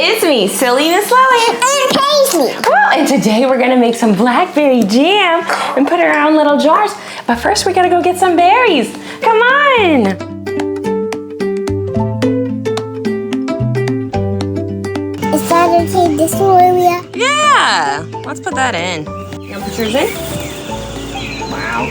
It's me, Silly Miss Lily. And Paisley. Well, and today we're gonna make some blackberry jam and put it around little jars. But first we gotta go get some berries. Come on. Is that okay, this Olivia? Yeah, let's put that in. You wanna put yours in? Wow.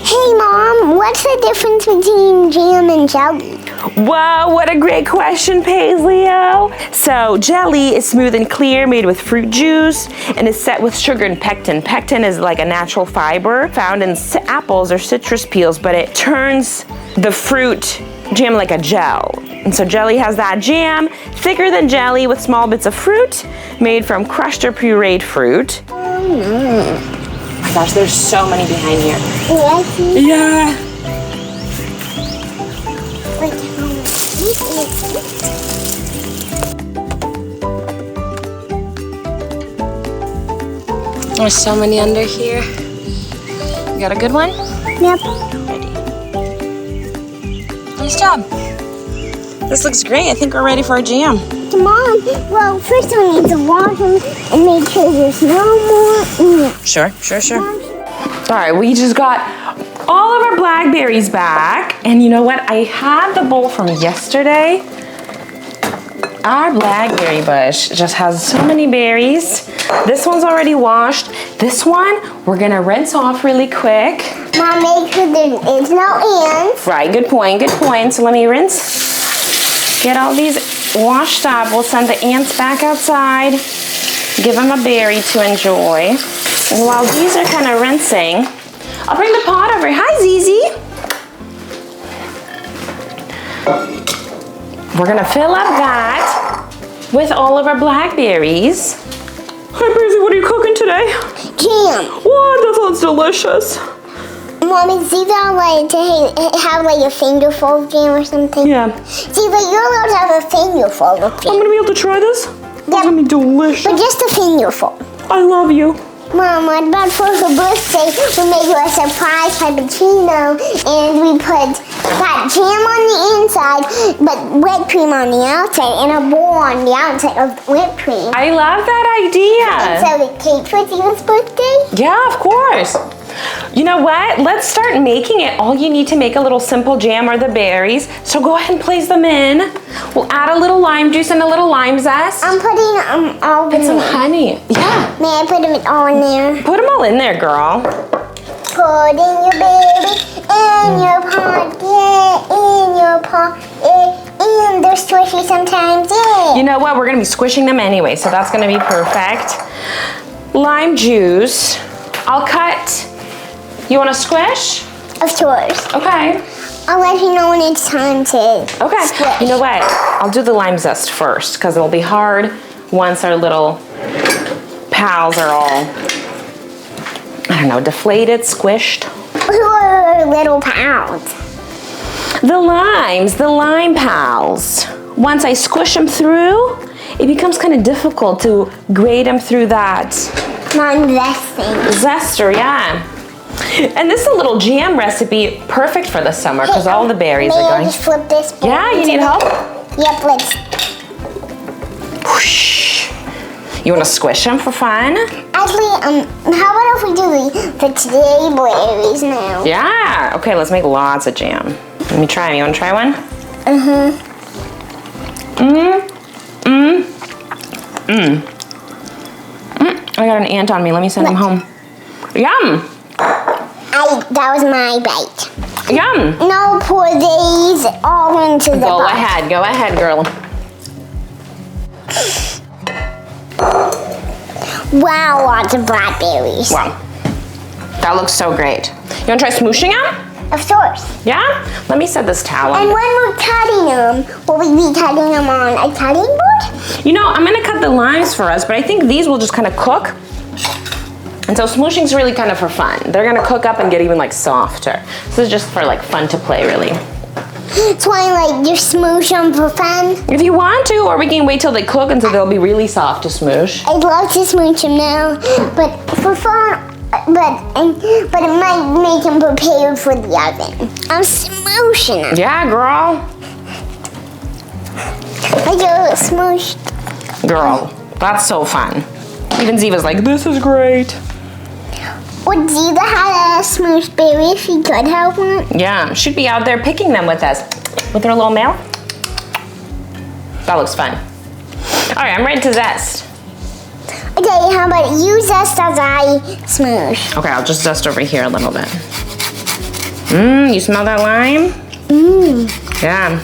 Hey Mom, what's the difference between jam and jelly? Wow, what a great question, Paisley-o. So jelly is smooth and clear, made with fruit juice, and is set with sugar and pectin. Pectin is like a natural fiber found in apples or citrus peels, but it turns the fruit jam like a gel. And so jelly has that jam, thicker than jelly with small bits of fruit, made from crushed or pureed fruit. Oh my gosh, there's so many behind here. Yeah. There's so many under here. You got a good one? Yep. Ready. Nice job. This looks great. I think we're ready for our jam. Come on. Well, first we need to wash them and make sure there's no more. Sure. All right, we just got all of our blackberries back. And you know what? I had the bowl from yesterday. Our blackberry bush just has so many berries. This one's already washed. This one, we're gonna rinse off really quick. Mom, make sure there is no ants. Right, good point. So let me rinse. Get all these washed up. We'll send the ants back outside. Give them a berry to enjoy. And while these are kind of rinsing, I'll bring the pot over. Hi, Zizi. We're gonna fill up that with all of our blackberries. Hi, Paisley, what are you cooking today? Jam. What? That sounds delicious. Mommy, see that like to have like a fingerful of jam or something? Yeah. See, but you're allowed to have a fingerful of jam. I'm gonna be able to try this? It's gonna be delicious. But just a fingerful. I love you. Mom, what about for her birthday? We made her a surprise cappuccino and we put that jam on the inside, but whipped cream on the outside, and a bowl on the outside of whipped cream. I love that idea. And so the cake for Steven's birthday? Yeah, of course. You know what? Let's start making it. All you need to make a little simple jam are the berries. So go ahead and place them in. We'll add a little lime juice and a little lime zest. I'm putting all of them and some honey. Yeah. May I put them all in there? Put them all in there, girl. Put in your baby, in your pocket, in your pocket, and they're squishy sometimes, yeah. You know what? We're gonna be squishing them anyway, so that's gonna be perfect. Lime juice. I'll cut. You wanna squish? Of course. Okay. I'll let you know when it's time to squish. You know what? I'll do the lime zest first, because it'll be hard once our little pals are all, I don't know, deflated, squished. Who are our little pals? The lime pals. Once I squish them through, it becomes kind of difficult to grate them through that. Non-zesting. Zester, yeah. And this is a little jam recipe, perfect for the summer, because all the berries are going. May I just flip this bowl? Yeah, you need help? Yep, let's. Whoosh. You want to squish them for fun? Actually, how about if we do the today berries now? Yeah. Okay, let's make lots of jam. Let me try them. You want to try one? I got an ant on me. Let me send him home. Yum. That was my bite. Yum. Now pour these all into the Go pot. ahead, girl. Wow, lots of blackberries. Wow. That looks so great. You want to try smooshing them? Of course. Yeah? Let me set this towel And on. when we're cutting them, will we be cutting them on a cutting board? You know, I'm going to cut the limes for us, but I think these will just kind of cook. And so smooshing's really kind of for fun. They're going to cook up and get even like softer. This is just for like fun to play, really. So I like just smoosh them for fun? If you want to, or we can wait till they cook until they'll be really soft to smoosh. I'd love to smoosh them now, but for fun, but it might make them prepared for the oven. I'm smooshing them. Yeah, girl. I get smooshed. Girl, that's so fun. Even Ziva's like, this is great. Would Ziva have a smooth berry if she could have one? Yeah, she'd be out there picking them with us. With her little mouth. That looks fun. All right, I'm ready to zest. Okay, how about you zest as I smoosh? Okay, I'll just zest over here a little bit. You smell that lime? Yeah.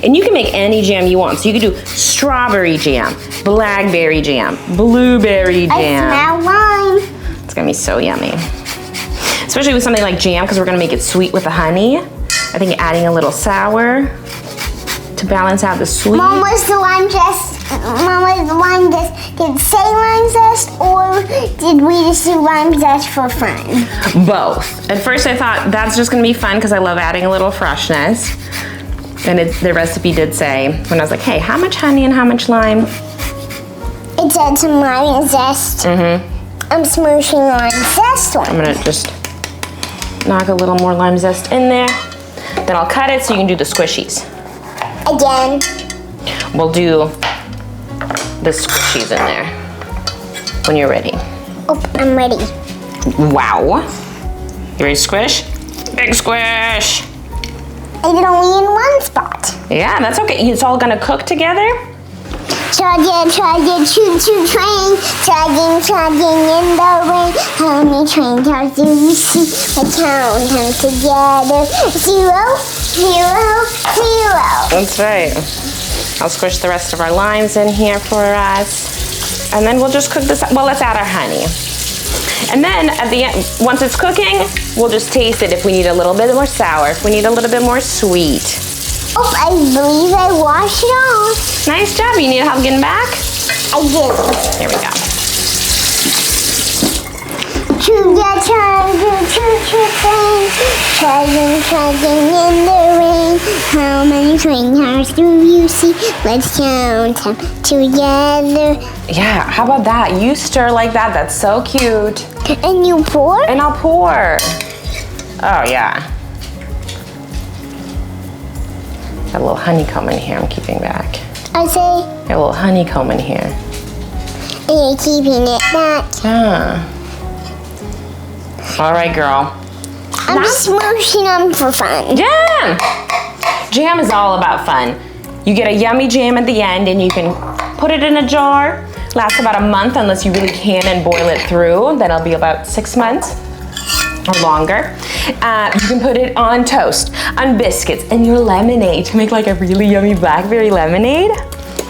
And you can make any jam you want. So you can do strawberry jam, blackberry jam, blueberry jam. I smell lime. It's gonna be so yummy. Especially with something like jam, because we're gonna make it sweet with the honey. I think adding a little sour to balance out the sweet. Mom, was the lime zest? Did it say lime zest, or did we just do lime zest for fun? Both. At first I thought that's just gonna be fun because I love adding a little freshness. And the recipe did say, when I was like, hey, how much honey and how much lime? It said some lime zest. I'm smooshing lime zest one. I'm gonna just knock a little more lime zest in there. Then I'll cut it so you can do the squishies. Again. We'll do the squishies in there when you're ready. Oh, I'm ready. Wow. You ready to squish? Big squish. I did only in one spot. Yeah, that's okay. It's all gonna cook together. Chugging, choo-choo train. Chugging in the rain. How many train cars do you see? Let's count them together. 0, 0, 0. That's right. I'll squish the rest of our limes in here for us. And then we'll just cook this, well, let's add our honey. And then at the end, once it's cooking, we'll just taste it if we need a little bit more sour, if we need a little bit more sweet. Oh, I believe I washed it off. Nice job. You need help getting back? I do. Here we go. Choo-choo train. Chugging in the rain. How many train cars do you see? Let's count them together. Yeah, how about that? You stir like that. That's so cute. And you pour? And I'll pour. Oh, yeah. Got a little honeycomb in here I'm keeping back. I say? Got a little honeycomb in here. And you're keeping it back. Yeah. All right, girl. I'm smooshing them for fun. Jam! Jam is all about fun. You get a yummy jam at the end and you can put it in a jar. Lasts about a month unless you really can and boil it through. Then it'll be about 6 months or longer. You can put it on toast, on biscuits, and your lemonade to make like a really yummy blackberry lemonade.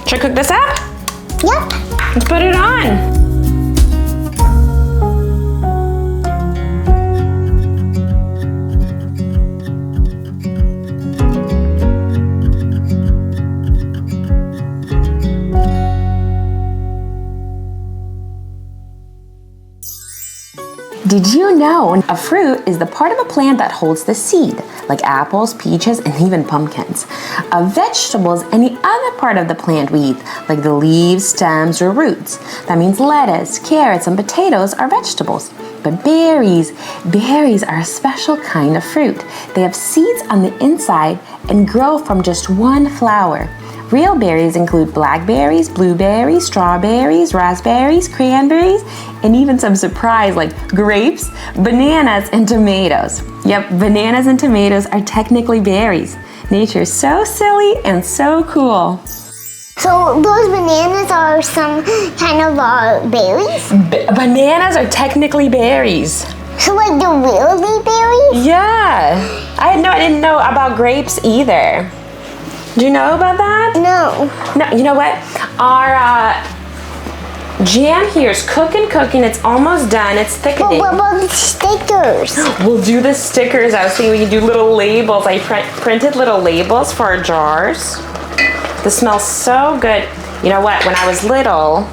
Should I cook this up? Yep. Let's put it on. Did you know a fruit is the part of a plant that holds the seed, like apples, peaches, and even pumpkins? A vegetable is any other part of the plant we eat, like the leaves, stems, or roots. That means lettuce, carrots, and potatoes are vegetables. But berries are a special kind of fruit. They have seeds on the inside and grow from just one flower. Real berries include blackberries, blueberries, strawberries, raspberries, cranberries, and even some surprise like grapes, bananas, and tomatoes. Yep, bananas and tomatoes are technically berries. Nature's so silly and so cool. So those bananas are some kind of berries? Bananas are technically berries. So like they're really berries? Yeah. I didn't know about grapes either. Do you know about that? No. No, you know what? Our jam here is cooking. It's almost done. It's thickening. But what about the stickers? We'll do the stickers. I was thinking we could do little labels. I printed little labels for our jars. This smells so good. You know what? When I was little,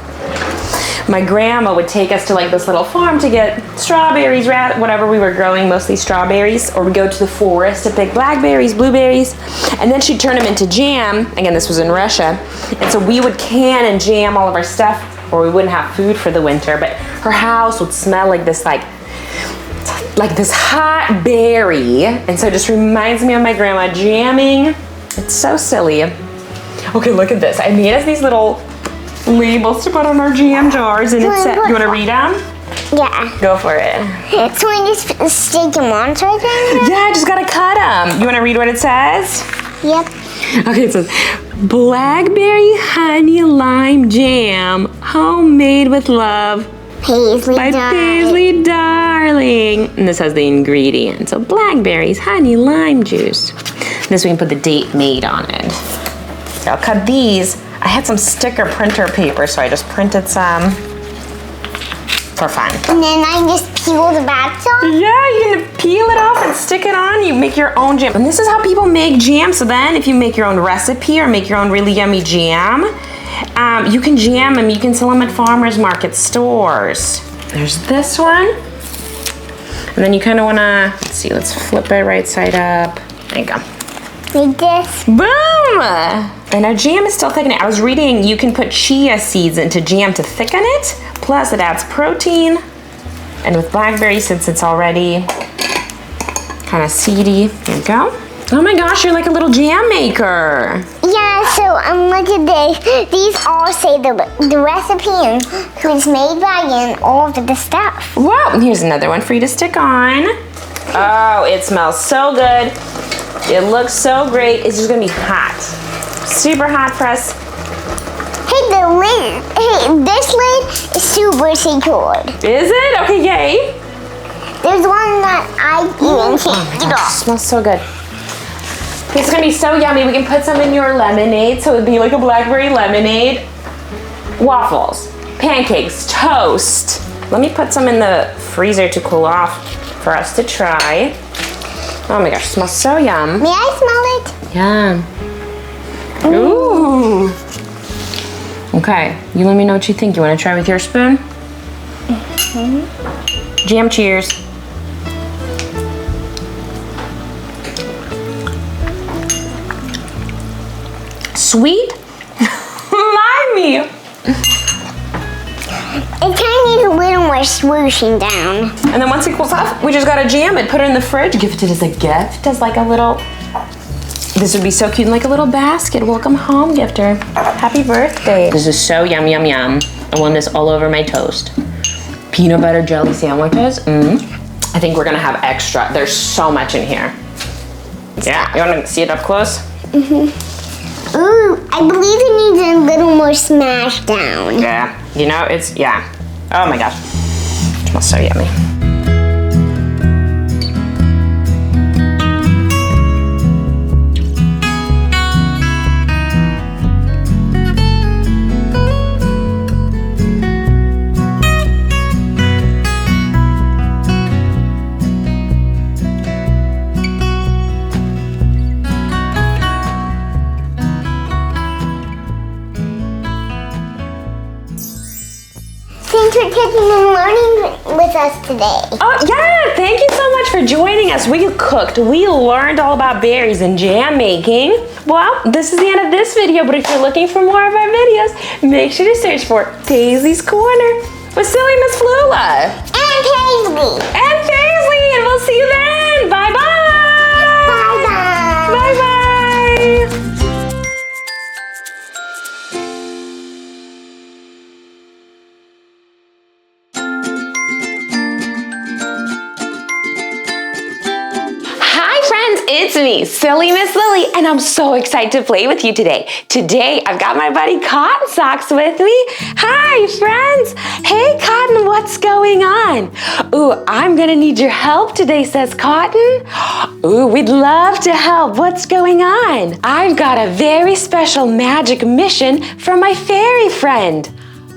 my grandma would take us to like this little farm to get strawberries, whatever we were growing, mostly strawberries, or we'd go to the forest to pick blackberries, blueberries, and then she'd turn them into jam. Again, this was in Russia. And so we would can and jam all of our stuff, or we wouldn't have food for the winter, but her house would smell like this like this hot berry. And so it just reminds me of my grandma jamming. It's so silly. Okay, look at this. I made us these little labels to put on our jam jars, and it said, you want to read them? Yeah. Go for it. So we just stick them on right there? Yeah, I just gotta cut them. You want to read what it says? Yep. Okay, it says, blackberry honey lime jam, homemade with love. Paisley By Paisley Darling. And this has the ingredients. So blackberries, honey, lime juice. This we can put the date made on it. So I'll cut these. I had some sticker printer paper, so I just printed some for fun. And then I just peel the backs off? Yeah, you can peel it off and stick it on. You make your own jam. And this is how people make jam. So then if you make your own recipe or make your own really yummy jam, you can jam them. You can sell them at farmers market stores. There's this one. And then you kind of want to, let's see, let's flip it right side up. There you go. Like this? Boom! And our jam is still thickening. I was reading you can put chia seeds into jam to thicken it. Plus it adds protein. And with blackberry, since it's already kind of seedy, there you go. Oh my gosh, you're like a little jam maker. Yeah, so look at this. These all say the recipe and who's made by and all of the stuff. Wow, here's another one for you to stick on. Oh, it smells so good. It looks so great. It's just gonna be hot. Super hot for us. Hey, the lid. Hey, this lid is super secured. Is it? Okay, yay. There's one that I even can't get It off. smells so good. It's gonna be so yummy. We can put some in your lemonade, so it'd be like a blackberry lemonade. Waffles, pancakes, toast. Let me put some in the freezer to cool off for us to try. Oh my gosh, it smells so yum. May I smell it? Yum. Ooh. Okay, you let me know what you think. You wanna try with your spoon? Jam cheers. Sweet, limey. It kind of needs a little more swooshing down. And then once it cools off, we just gotta jam it, put it in the fridge, give it as a gift, as like a little, this would be so cute in like a little basket. Welcome home gifter. Happy birthday. This is so yum, yum, yum. I want this all over my toast. Peanut butter jelly sandwiches. I think we're gonna have extra. There's so much in here. Yeah, you wanna see it up close? Ooh, I believe it needs a little more smash down. Yeah, you know, it's, yeah. Oh my gosh, it smells so yummy. Thanks for cooking and learning with us today. Oh yeah, thank you so much for joining us. We cooked, we learned all about berries and jam making. Well, this is the end of this video, but if you're looking for more of our videos, make sure to search for Paisley's Corner with Silly Miss Flula. And Paisley. And Paisley, and we'll see you then. Bye-bye. Bye-bye. Bye-bye. It's me, Silly Miss Lily, and I'm so excited to play with you today. Today, I've got my buddy Cotton Socks with me. Hi, friends. Hey, Cotton, what's going on? Ooh, I'm gonna need your help today, says Cotton. Ooh, we'd love to help. What's going on? I've got a very special magic mission from my fairy friend.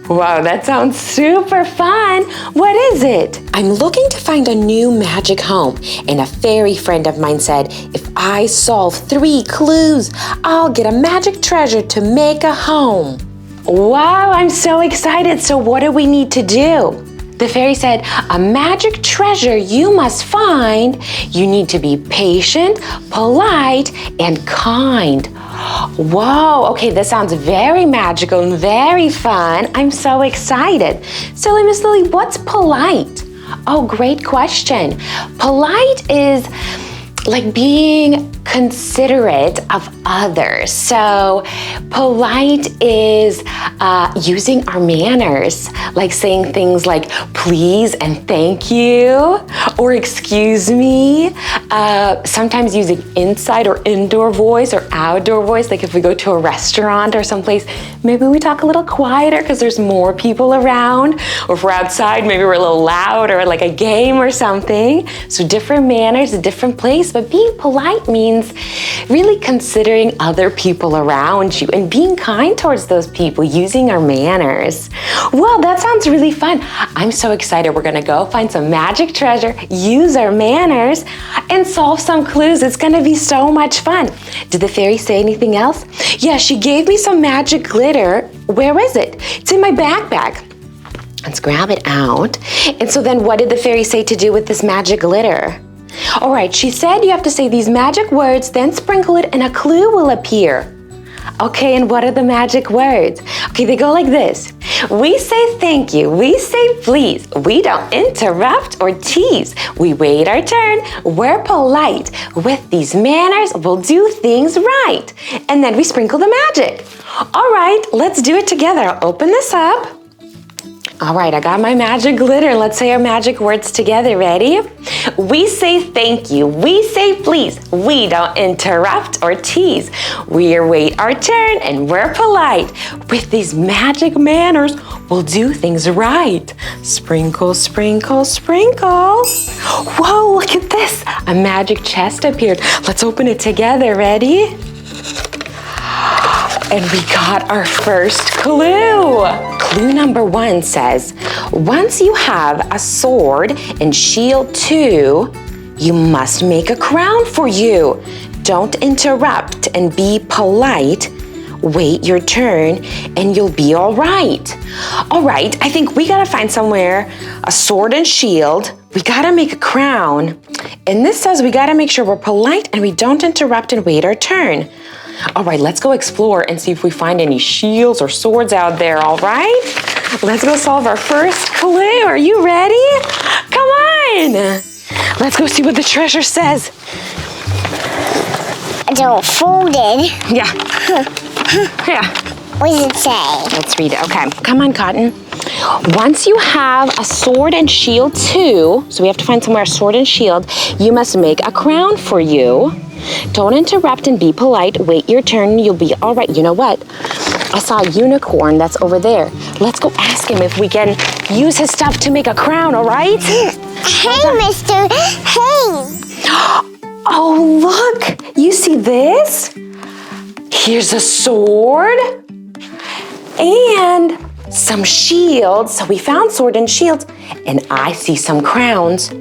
Wow, that sounds super fun. What is it? I'm looking to find a new magic home, and a fairy friend of mine said if I solve 3 clues, I'll get a magic treasure to make a home. Wow, I'm so excited. So what do we need to do? The fairy said, a magic treasure you must find. You need to be patient, polite, and kind. Whoa, okay, this sounds very magical and very fun. I'm so excited. Silly Miss Lily, what's polite? Oh, great question. Polite is like being considerate of others. So polite is using our manners, like saying things like please and thank you, or excuse me. Sometimes using inside or indoor voice or outdoor voice, like if we go to a restaurant or someplace, maybe we talk a little quieter because there's more people around, or if we're outside, maybe we're a little louder, like a game or something. So different manners, a different place, but being polite means really considering other people around you and being kind towards those people, using our manners. Well, that sounds really fun. I'm so excited. We're gonna go find some magic treasure, use our manners, and solve some clues. It's gonna be so much fun. Did the fairy say anything else? Yeah, she gave me some magic glitter. Where is it? It's in my backpack. Let's grab it out. And so then what did the fairy say to do with this magic glitter? All right, she said you have to say these magic words, then sprinkle it and a clue will appear. Okay, and what are the magic words? Okay, they go like this. We say thank you, we say please, we don't interrupt or tease, we wait our turn, we're polite. With these manners, we'll do things right. And then we sprinkle the magic. All right, let's do it together. I'll open this up. All right, I got my magic glitter. Let's say our magic words together. Ready? We say thank you. We say please. We don't interrupt or tease. We wait our turn and we're polite. With these magic manners, we'll do things right. Sprinkle, sprinkle, sprinkle. Whoa, look at this. A magic chest appeared. Let's open it together. Ready? And we got our first clue. Clue number 1 says, once you have a sword and shield too, you must make a crown for you. Don't interrupt and be polite. Wait your turn and you'll be all right. All right, I think we gotta find somewhere a sword and shield. We gotta make a crown. And this says we gotta make sure we're polite and we don't interrupt and wait our turn. All right, let's go explore and see if we find any shields or swords out there, all right? Let's go solve our first clue. Are you ready? Come on. Let's go see what the treasure says. It's all folded. Yeah. Yeah. What does it say? Let's read it. Okay, come on, Cotton. Once you have a sword and shield too, so we have to find somewhere a sword and shield, you must make a crown for you. Don't interrupt and be polite. Wait your turn, you'll be all right. You know what? I saw a unicorn that's over there. Let's go ask him if we can use his stuff to make a crown, all right? Hey, mister. Hey. Oh, look. You see this? Here's a sword and some shields. So we found sword and shields, and I see some crowns.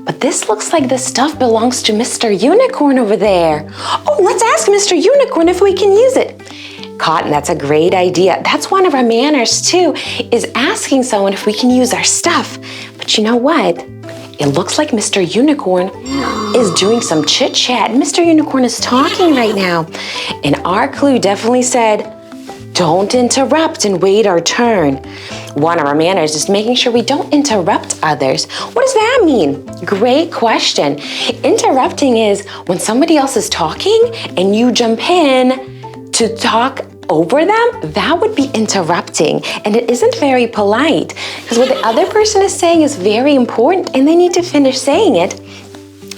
But this looks like the stuff belongs to Mr. Unicorn over there. Oh, let's ask Mr. Unicorn if we can use it. Cotton, that's a great idea. That's one of our manners too, is asking someone if we can use our stuff. But you know what? It looks like Mr. Unicorn is doing some chit chat. Mr. Unicorn is talking right now. And our clue definitely said, don't interrupt and wait our turn. One of our manners is making sure we don't interrupt others. What does that mean? Great question. Interrupting is when somebody else is talking and you jump in to talk over them. That would be interrupting, and it isn't very polite because what the other person is saying is very important and they need to finish saying it.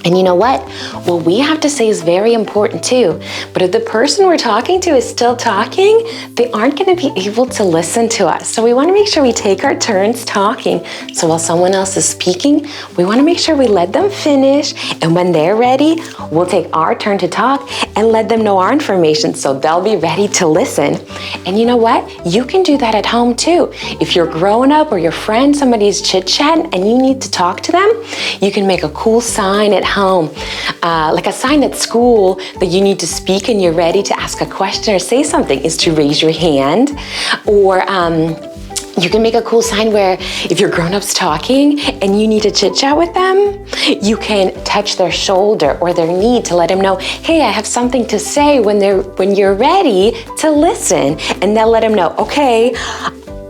And you know what? What we have to say is very important too. But if the person we're talking to is still talking, they aren't going to be able to listen to us. So we want to make sure we take our turns talking. So while someone else is speaking, we want to make sure we let them finish. And when they're ready, we'll take our turn to talk and let them know our information so they'll be ready to listen. And you know what? You can do that at home too. If you're growing up or your friend, somebody's chit-chatting and you need to talk to them, you can make a cool sign at home, like a sign at school that you need to speak and you're ready to ask a question or say something is to raise your hand. Or you can make a cool sign where if your grown-ups talking and you need to chit chat with them, you can touch their shoulder or their knee to let them know, hey, I have something to say when you're ready to listen. And they'll let them know, okay,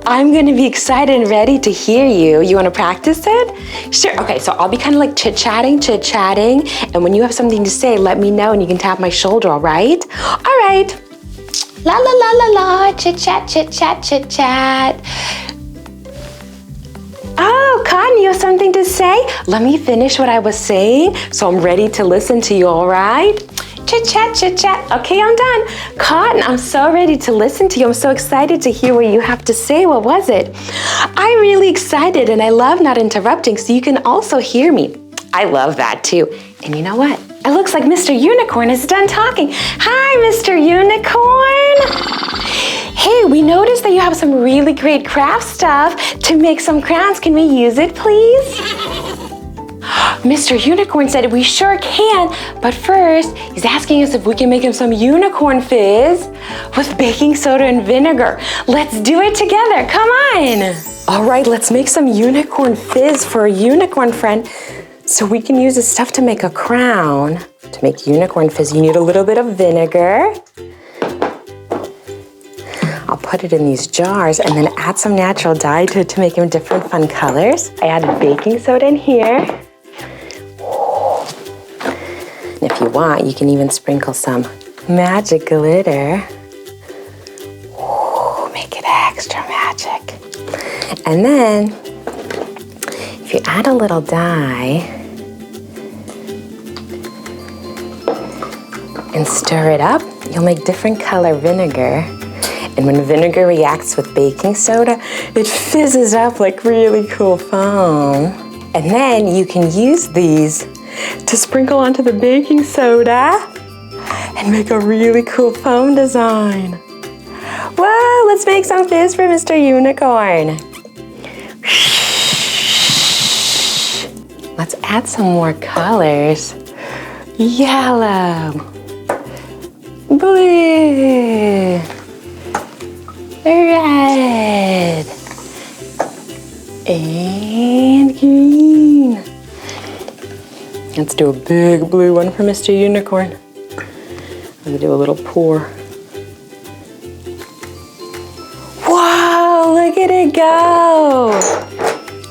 I'm gonna be excited and ready to hear you. You wanna practice it? Sure, okay, so I'll be kind of like chit-chatting, and when you have something to say, let me know and you can tap my shoulder, all right? All right, La la la la la, chit chat, chit chat, chit chat. Oh, Cotton, you have something to say? Let me finish what I was saying so I'm ready to listen to you, all right? Chit chat, chit chat. Okay, I'm done. Cotton, I'm so ready to listen to you. I'm so excited to hear what you have to say. What was it? I'm really excited and I love not interrupting so you can also hear me. I love that too. And you know what? It looks like Mr. Unicorn is done talking. Hi, Mr. Unicorn. Hey, we noticed that you have some really great craft stuff to make some crowns. Can we use it, please? Mr. Unicorn said we sure can, but first, he's asking us if we can make him some unicorn fizz with baking soda and vinegar. Let's do it together, come on. All right, let's make some unicorn fizz for a unicorn friend so we can use this stuff to make a crown. To make unicorn fizz, you need a little bit of vinegar. I'll put it in these jars and then add some natural dye to it to make them different fun colors. I added baking soda in here. And if you want, you can even sprinkle some magic glitter. Make it extra magic. And then, if you add a little dye and stir it up, you'll make different color vinegar. And when vinegar reacts with baking soda, it fizzes up like really cool foam. And then you can use these to sprinkle onto the baking soda and make a really cool foam design. Wow, let's make some fizz for Mr. Unicorn. Let's add some more colors. Yellow, blue, red, and green. Let's do a big blue one for Mr. Unicorn. I'm gonna do a little pour. Wow, look at it go.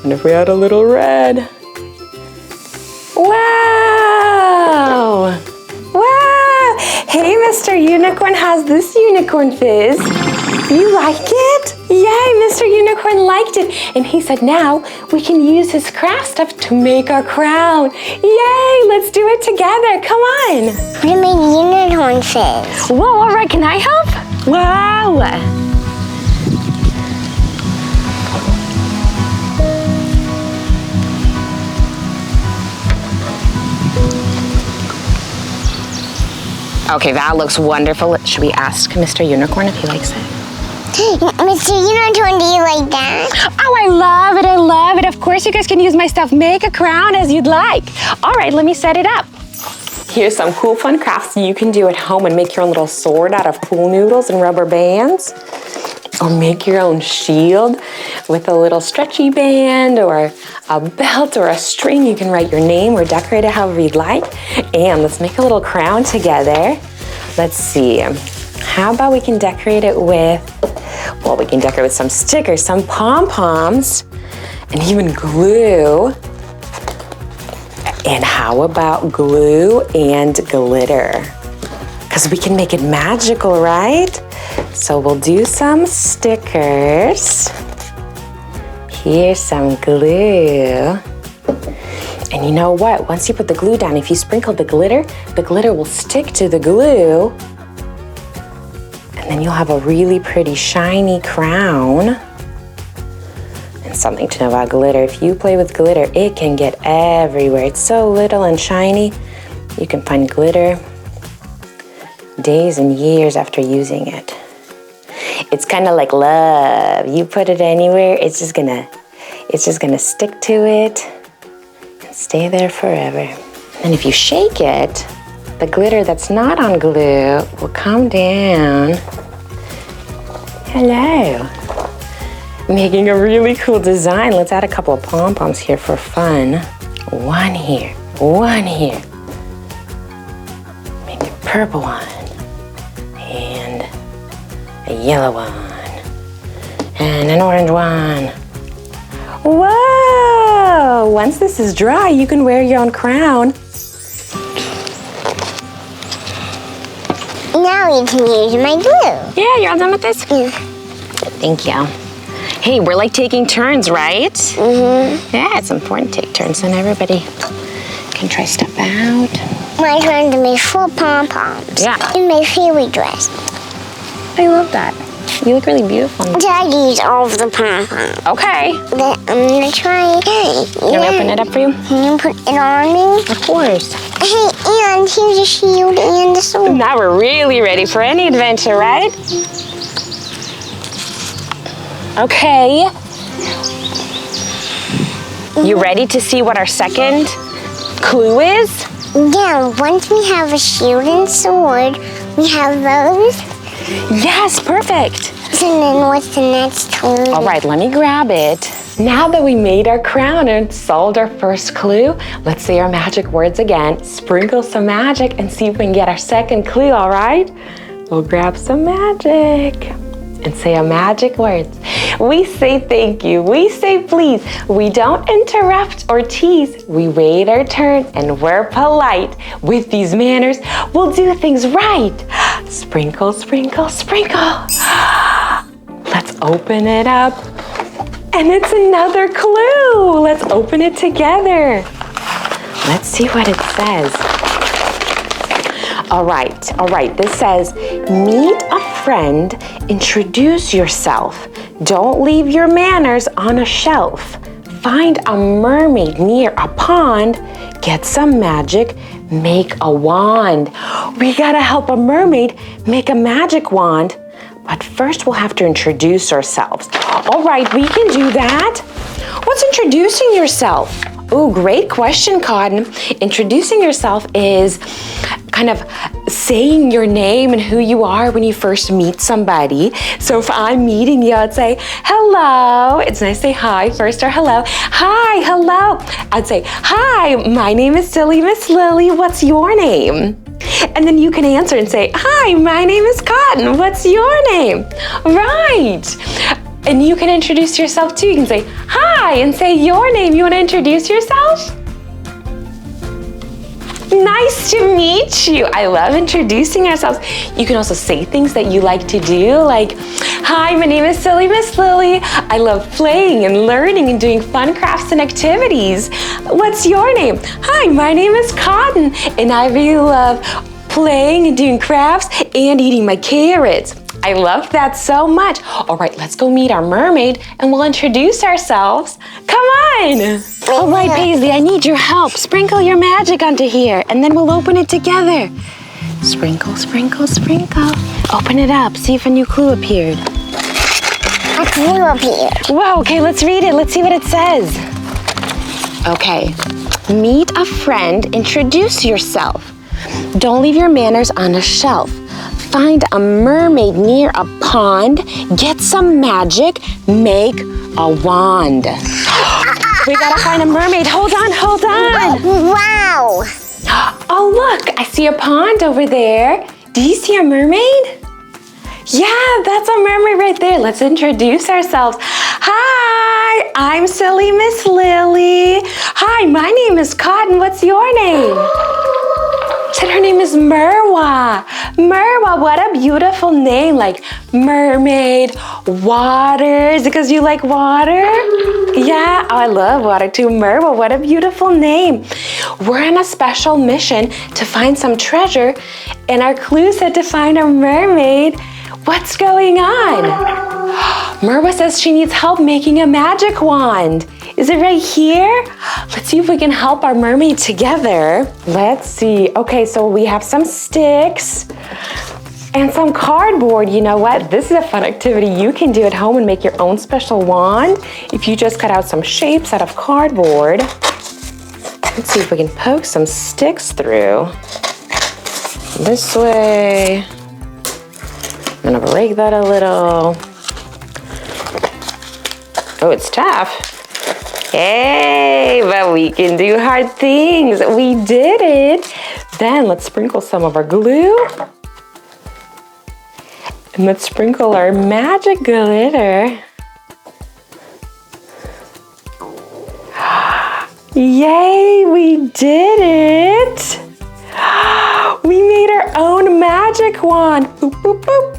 And if we add a little red. Wow. Wow. Hey, Mr. Unicorn, how's this unicorn fizz? You like it? Yay, Mr. Unicorn liked it. And he said now we can use his craft stuff to make our crown. Yay, let's do it together. Come on. We made unicorn fizz. Whoa, all right, can I help? Wow. Okay, that looks wonderful. Should we ask Mr. Unicorn if he likes it? Mr. Unicorn, do you like that? Oh, I love it, I love it. Of course you guys can use my stuff. Make a crown as you'd like. All right, let me set it up. Here's some cool fun crafts you can do at home and make your own little sword out of pool noodles and rubber bands. Or make your own shield with a little stretchy band or a belt or a string. You can write your name or decorate it however you'd like. And let's make a little crown together. Let's see. How about we can decorate it with, well, we can decorate with some stickers, some pom-poms, and even glue. And how about glue and glitter? Because we can make it magical, right? So we'll do some stickers. Here's some glue. And you know what? Once you put the glue down, if you sprinkle the glitter will stick to the glue. And then you'll have a really pretty shiny crown. And something to know about glitter, if you play with glitter, it can get everywhere. It's so little and shiny. You can find glitter days and years after using it. It's kind of like love. You put it anywhere, it's just gonna stick to it and stay there forever. And if you shake it, the glitter that's not on glue will come down. Hello. Making a really cool design. Let's add a couple of pom-poms here for fun. One here, one here. Maybe a purple one. And a yellow one. And an orange one. Whoa! Once this is dry, you can wear your own crown. Now you can use my glue. Yeah, you're all done with this? Yeah. Thank you. Hey, we're like taking turns, right? Mm-hmm. Yeah, it's important to take turns, and everybody can try step out. My turn to make full pom-poms. Yeah. In my fairy dress. I love that. You look really beautiful. Dad used all of the pom-poms. Okay. Then I'm gonna try it. Can we open it up for you? Can you put it on me? Of course. Hey, and here's a shield and a sword. Now we're really ready for any adventure, right? Okay. You ready to see what our second clue is? Yeah, once we have a shield and sword, we have those. Yes, perfect. And then what's the next clue? All right, let me grab it. Now that we made our crown and solved our first clue, let's say our magic words again. Sprinkle some magic and see if we can get our second clue, all right? We'll grab some magic and say our magic words. We say thank you, we say please. We don't interrupt or tease. We wait our turn and we're polite. With these manners, we'll do things right. Sprinkle, sprinkle, sprinkle. Let's open it up. And it's another clue. Let's open it together. Let's see what it says. All right, this says, meet a friend, introduce yourself. Don't leave your manners on a shelf. Find a mermaid near a pond. Get some magic, make a wand. We gotta help a mermaid make a magic wand. But first we'll have to introduce ourselves. All right, we can do that. What's introducing yourself? Oh, great question, Cotton. Introducing yourself is kind of saying your name and who you are when you first meet somebody. So if I'm meeting you, I'd say, hello. It's nice to say hi first or hello. Hi, hello. I'd say, hi, my name is Silly Miss Lily. What's your name? And then you can answer and say, hi, my name is Cotton. What's your name? Right. And you can introduce yourself too. You can say, hi, and say your name. You want to introduce yourself? Nice to meet you. I love introducing ourselves. You can also say things that you like to do, like, hi, my name is Silly Miss Lily. I love playing and learning and doing fun crafts and activities. What's your name? Hi, my name is Cotton, and I really love playing and doing crafts and eating my carrots. I love that so much. All right, let's go meet our mermaid and we'll introduce ourselves. Come on. All right, Paisley, I need your help. Sprinkle your magic onto here and then we'll open it together. Sprinkle, sprinkle, sprinkle. Open it up, see if a new clue appeared. A clue appeared. Whoa, okay, let's read it. Let's see what it says. Okay, meet a friend, introduce yourself. Don't leave your manners on a shelf. Find a mermaid near a pond. Get some magic. Make a wand. We gotta find a mermaid. Hold on, hold on. Wow. Oh, look, I see a pond over there. Do you see a mermaid? Yeah, that's a mermaid right there. Let's introduce ourselves. Hi, I'm Silly Miss Lily. Hi, my name is Cotton. What's your name? Said her name is Merwa. Merwa, what a beautiful name, like mermaid, water. Is it because you like water? Yeah, oh, I love water too. Merwa, what a beautiful name. We're on a special mission to find some treasure, and our clue said to find a mermaid. What's going on? Merwa says she needs help making a magic wand. Is it right here? Let's see if we can help our mermaid together. Let's see. Okay, so we have some sticks and some cardboard. You know what? This is a fun activity you can do at home and make your own special wand. If you just cut out some shapes out of cardboard. Let's see if we can poke some sticks through. This way. I'm gonna break that a little. Oh, it's tough. Hey, but we can do hard things. We did it. Then let's sprinkle some of our glue. And let's sprinkle our magic glitter. Yay, we did it. We made our own magic wand. Boop, boop, boop.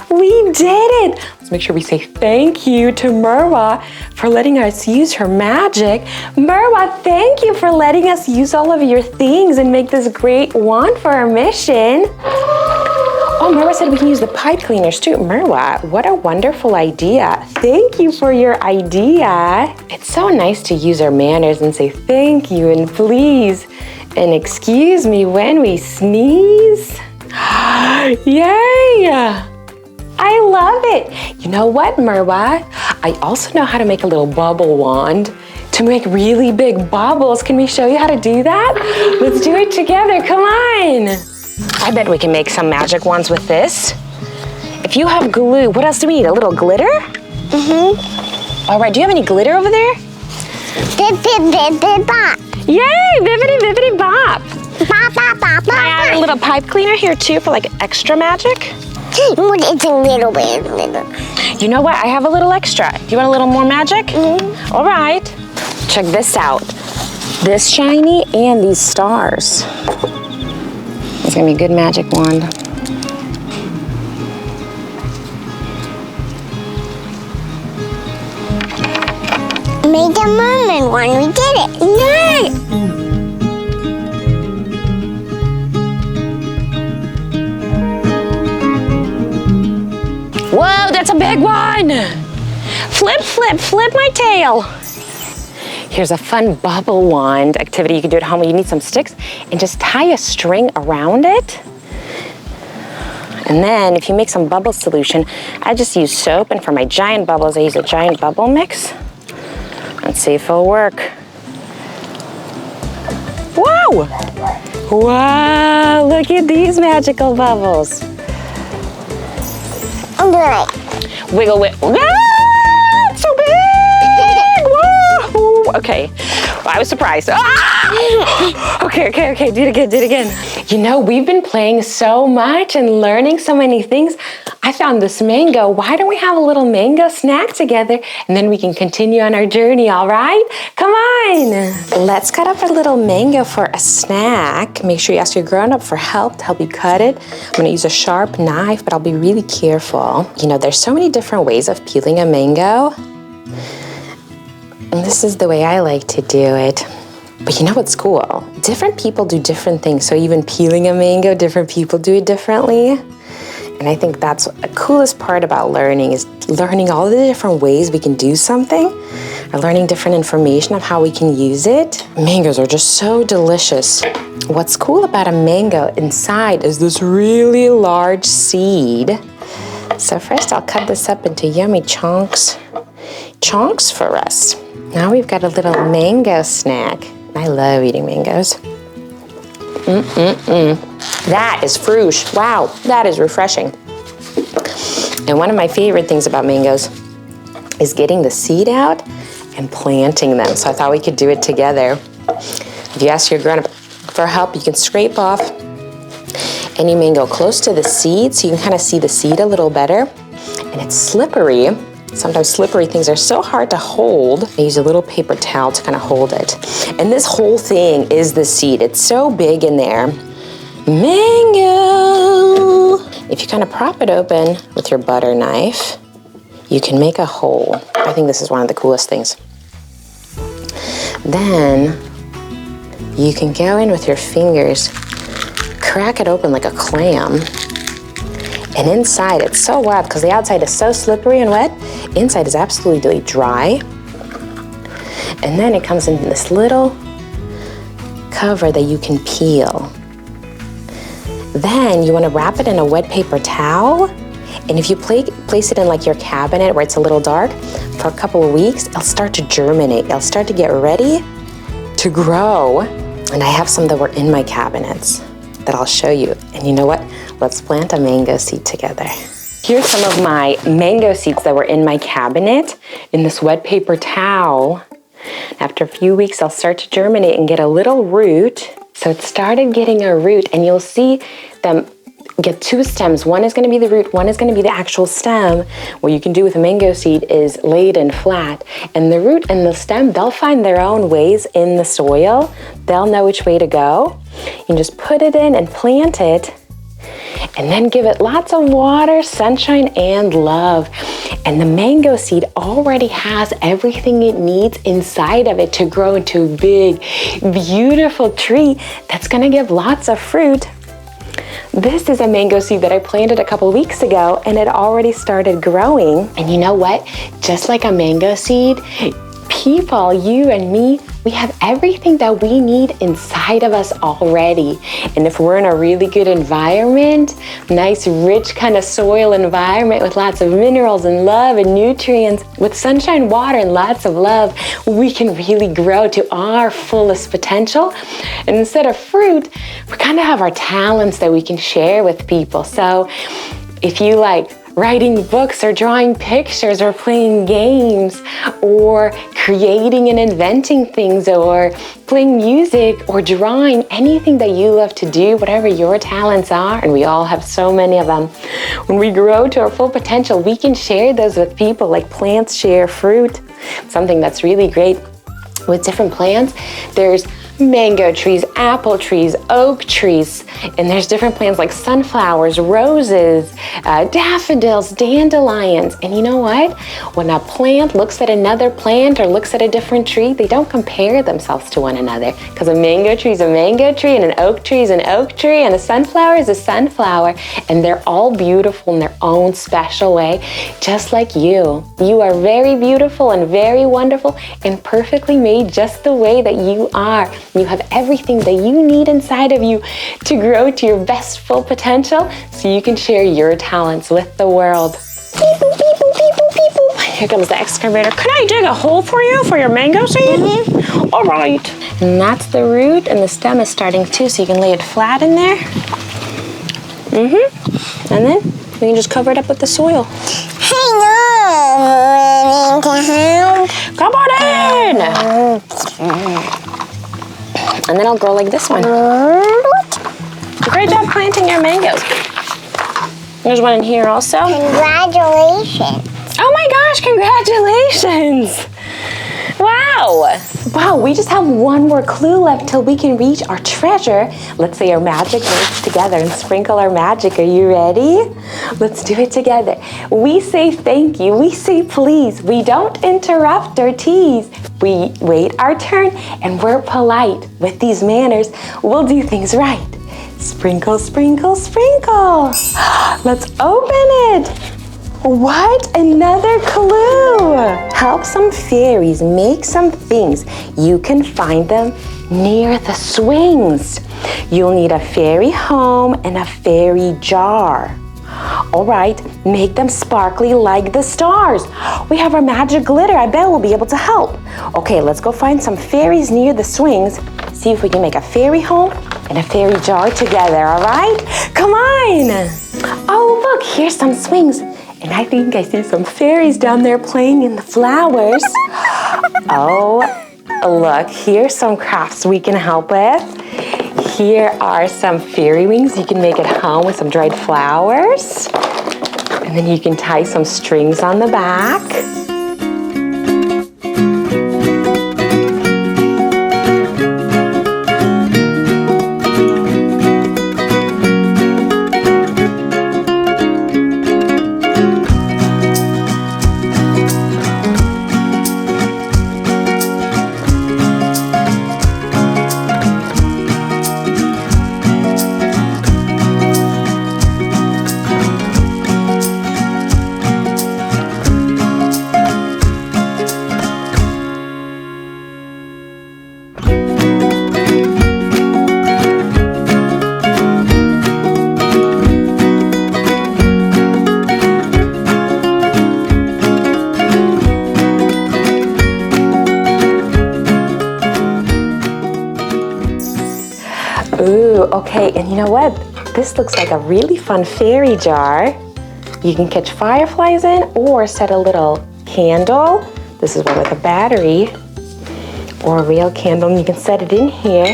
We did it. Let's make sure we say thank you to Merwa for letting us use her magic. Merwa, thank you for letting us use all of your things and make this great wand for our mission. Oh, Merwa said we can use the pipe cleaners too. Merwa, what a wonderful idea. Thank you for your idea. It's so nice to use our manners and say thank you and please and excuse me when we sneeze. Yay! I love it. You know what, Merwa? I also know how to make a little bubble wand to make really big bubbles. Can we show you how to do that? Let's do it together, come on. I bet we can make some magic wands with this. If you have glue, what else do we need? A little glitter? Mm-hmm. All right, do you have any glitter over there? Bip, bip, bip, bip, bop. Yay, bippity, bippity, bop. Bop, bop, bop, Can I add a little pipe cleaner here too for like extra magic? It's a little bit, You know what? I have a little extra. Do you want a little more magic? Mm-hmm. All right. Check this out. This shiny and these stars. It's gonna be a good magic wand. Made a mermaid one. We did it. Yay! Whoa, that's a big one! Flip, flip, flip my tail. Here's a fun bubble wand activity you can do at home. You need some sticks and just tie a string around it. And then if you make some bubble solution, I just use soap, and for my giant bubbles, I use a giant bubble mix. Let's see if it'll work. Whoa! Wow, look at these magical bubbles. I'm doing it. Wiggle, wiggle. Ah, it's so big! Whoa! Okay, well, I was surprised. Ah! Okay, do it again. You know, we've been playing so much and learning so many things. I found this mango. Why don't we have a little mango snack together and then we can continue on our journey, all right? Come on. Let's cut up a little mango for a snack. Make sure you ask your grown-up for help to help you cut it. I'm gonna use a sharp knife, but I'll be really careful. You know, there's so many different ways of peeling a mango. And this is the way I like to do it. But you know what's cool? Different people do different things. So even peeling a mango, different people do it differently. And I think that's the coolest part about learning, is learning all the different ways we can do something, or learning different information of how we can use it. Mangoes are just so delicious. What's cool about a mango, inside is this really large seed. So first I'll cut this up into yummy chunks for us. Now we've got a little mango snack. I love eating mangoes. That is fruit. Wow, that is refreshing. And one of my favorite things about mangoes is getting the seed out and planting them. So I thought we could do it together. If you ask your grown-up for help, you can scrape off any mango close to the seed so you can kind of see the seed a little better. And it's slippery. Sometimes slippery things are so hard to hold. I use a little paper towel to kind of hold it. And this whole thing is the seed. It's so big in there. Mango! If you kind of prop it open with your butter knife, you can make a hole. I think this is one of the coolest things. Then you can go in with your fingers, crack it open like a clam. And inside, it's so wild because the outside is so slippery and wet. Inside is absolutely dry. And then it comes in this little cover that you can peel. Then you want to wrap it in a wet paper towel. And if you place it in like your cabinet where it's a little dark, for a couple of weeks, it'll start to germinate. It'll start to get ready to grow. And I have some that were in my cabinets that I'll show you. And you know what? Let's plant a mango seed together. Here's some of my mango seeds that were in my cabinet in this wet paper towel. After a few weeks, they'll start to germinate and get a little root. So it started getting a root, and you'll see them get two stems. One is going to be the root, one is going to be the actual stem. What you can do with a mango seed is lay it in flat, and the root and the stem, they'll find their own ways in the soil. They'll know which way to go. You can just put it in and plant it, and then give it lots of water, sunshine, and love. And the mango seed already has everything it needs inside of it to grow into a big, beautiful tree that's gonna give lots of fruit. This is a mango seed that I planted a couple weeks ago, and it already started growing. And you know what? Just like a mango seed, people, you and me, we have everything that we need inside of us already. And if we're in a really good environment, nice, rich kind of soil environment with lots of minerals and love and nutrients, with sunshine, water, and lots of love, we can really grow to our fullest potential. And instead of fruit, we kind of have our talents that we can share with people. So if you like writing books or drawing pictures or playing games or creating and inventing things or playing music or drawing, anything that you love to do, whatever your talents are, and we all have so many of them. When we grow to our full potential, we can share those with people like plants share fruit. Something that's really great with different plants, there's mango trees, apple trees, oak trees, and there's different plants like sunflowers, roses, daffodils, dandelions. And you know what? When a plant looks at another plant or looks at a different tree, they don't compare themselves to one another, because a mango tree is a mango tree, and an oak tree is an oak tree, and a sunflower is a sunflower, and they're all beautiful in their own special way, just like you. You are very beautiful and very wonderful and perfectly made just the way that you are. You have everything that you need inside of you to grow to your best full potential, so you can share your talents with the world. Beep, boop, beep, boop, beep, boop, beep, boop. Here comes the excavator. Can I dig a hole for you for your mango seed? Mm-hmm. All right. And that's the root, and the stem is starting too, so you can lay it flat in there. Mm-hmm. And then we can just cover it up with the soil. Hang on, Come on in! And then I'll grow like this one. Great job planting your mangoes. There's one in here also. Congratulations. Oh my gosh, congratulations. Wow. Wow, we just have one more clue left till we can reach our treasure. Let's say our magic words together and sprinkle our magic. Are you ready? Let's do it together. We say thank you. We say please. We don't interrupt or tease. We wait our turn, and we're polite. With these manners, we'll do things right. Sprinkle, sprinkle, sprinkle. Let's open it. What? Another clue. Help some fairies make some things. You can find them near the swings. You'll need a fairy home and a fairy jar. All right, make them sparkly like the stars. We have our magic glitter. I bet we'll be able to help. Okay, let's go find some fairies near the swings. See if we can make a fairy home and a fairy jar together, all right? Come on. Oh, look, here's some swings. And I think I see some fairies down there playing in the flowers. Oh, look, here's some crafts we can help with. Here are some fairy wings. You can make at home with some dried flowers. And then you can tie some strings on the back. Ooh, okay, and you know what? This looks like a really fun fairy jar. You can catch fireflies in or set a little candle. This is one with a battery or a real candle, and you can set it in here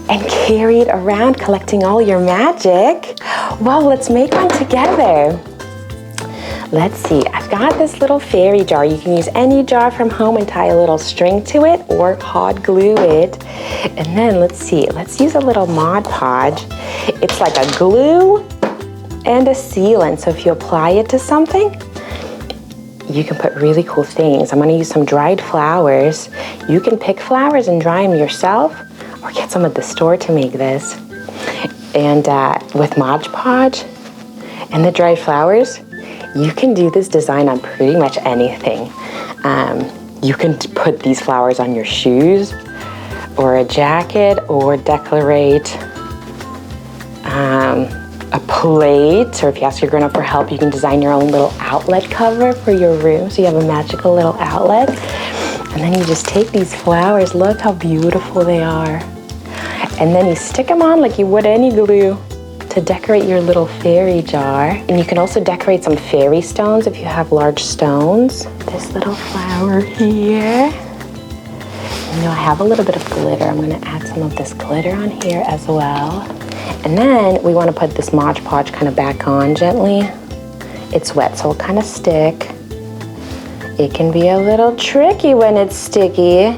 and carry it around collecting all your magic. Well, let's make one together. Let's see, I've got this little fairy jar. You can use any jar from home and tie a little string to it or hot glue it. And then let's see, let's use a little Mod Podge. It's like a glue and a sealant. So if you apply it to something, you can put really cool things. I'm gonna use some dried flowers. You can pick flowers and dry them yourself or get some at the store to make this. And with Mod Podge and the dried flowers, you can do this design on pretty much anything. You can put these flowers on your shoes or a jacket or decorate a plate, or if you ask your grown-up for help, you can design your own little outlet cover for your room so you have a magical little outlet. And then you just take these flowers, look how beautiful they are. And then you stick them on like you would any glue to decorate your little fairy jar. And you can also decorate some fairy stones if you have large stones. This little flower here. You know, I have a little bit of glitter. I'm gonna add some of this glitter on here as well. And then we wanna put this Mod Podge kind of back on gently. It's wet, so it'll kind of stick. It can be a little tricky when it's sticky.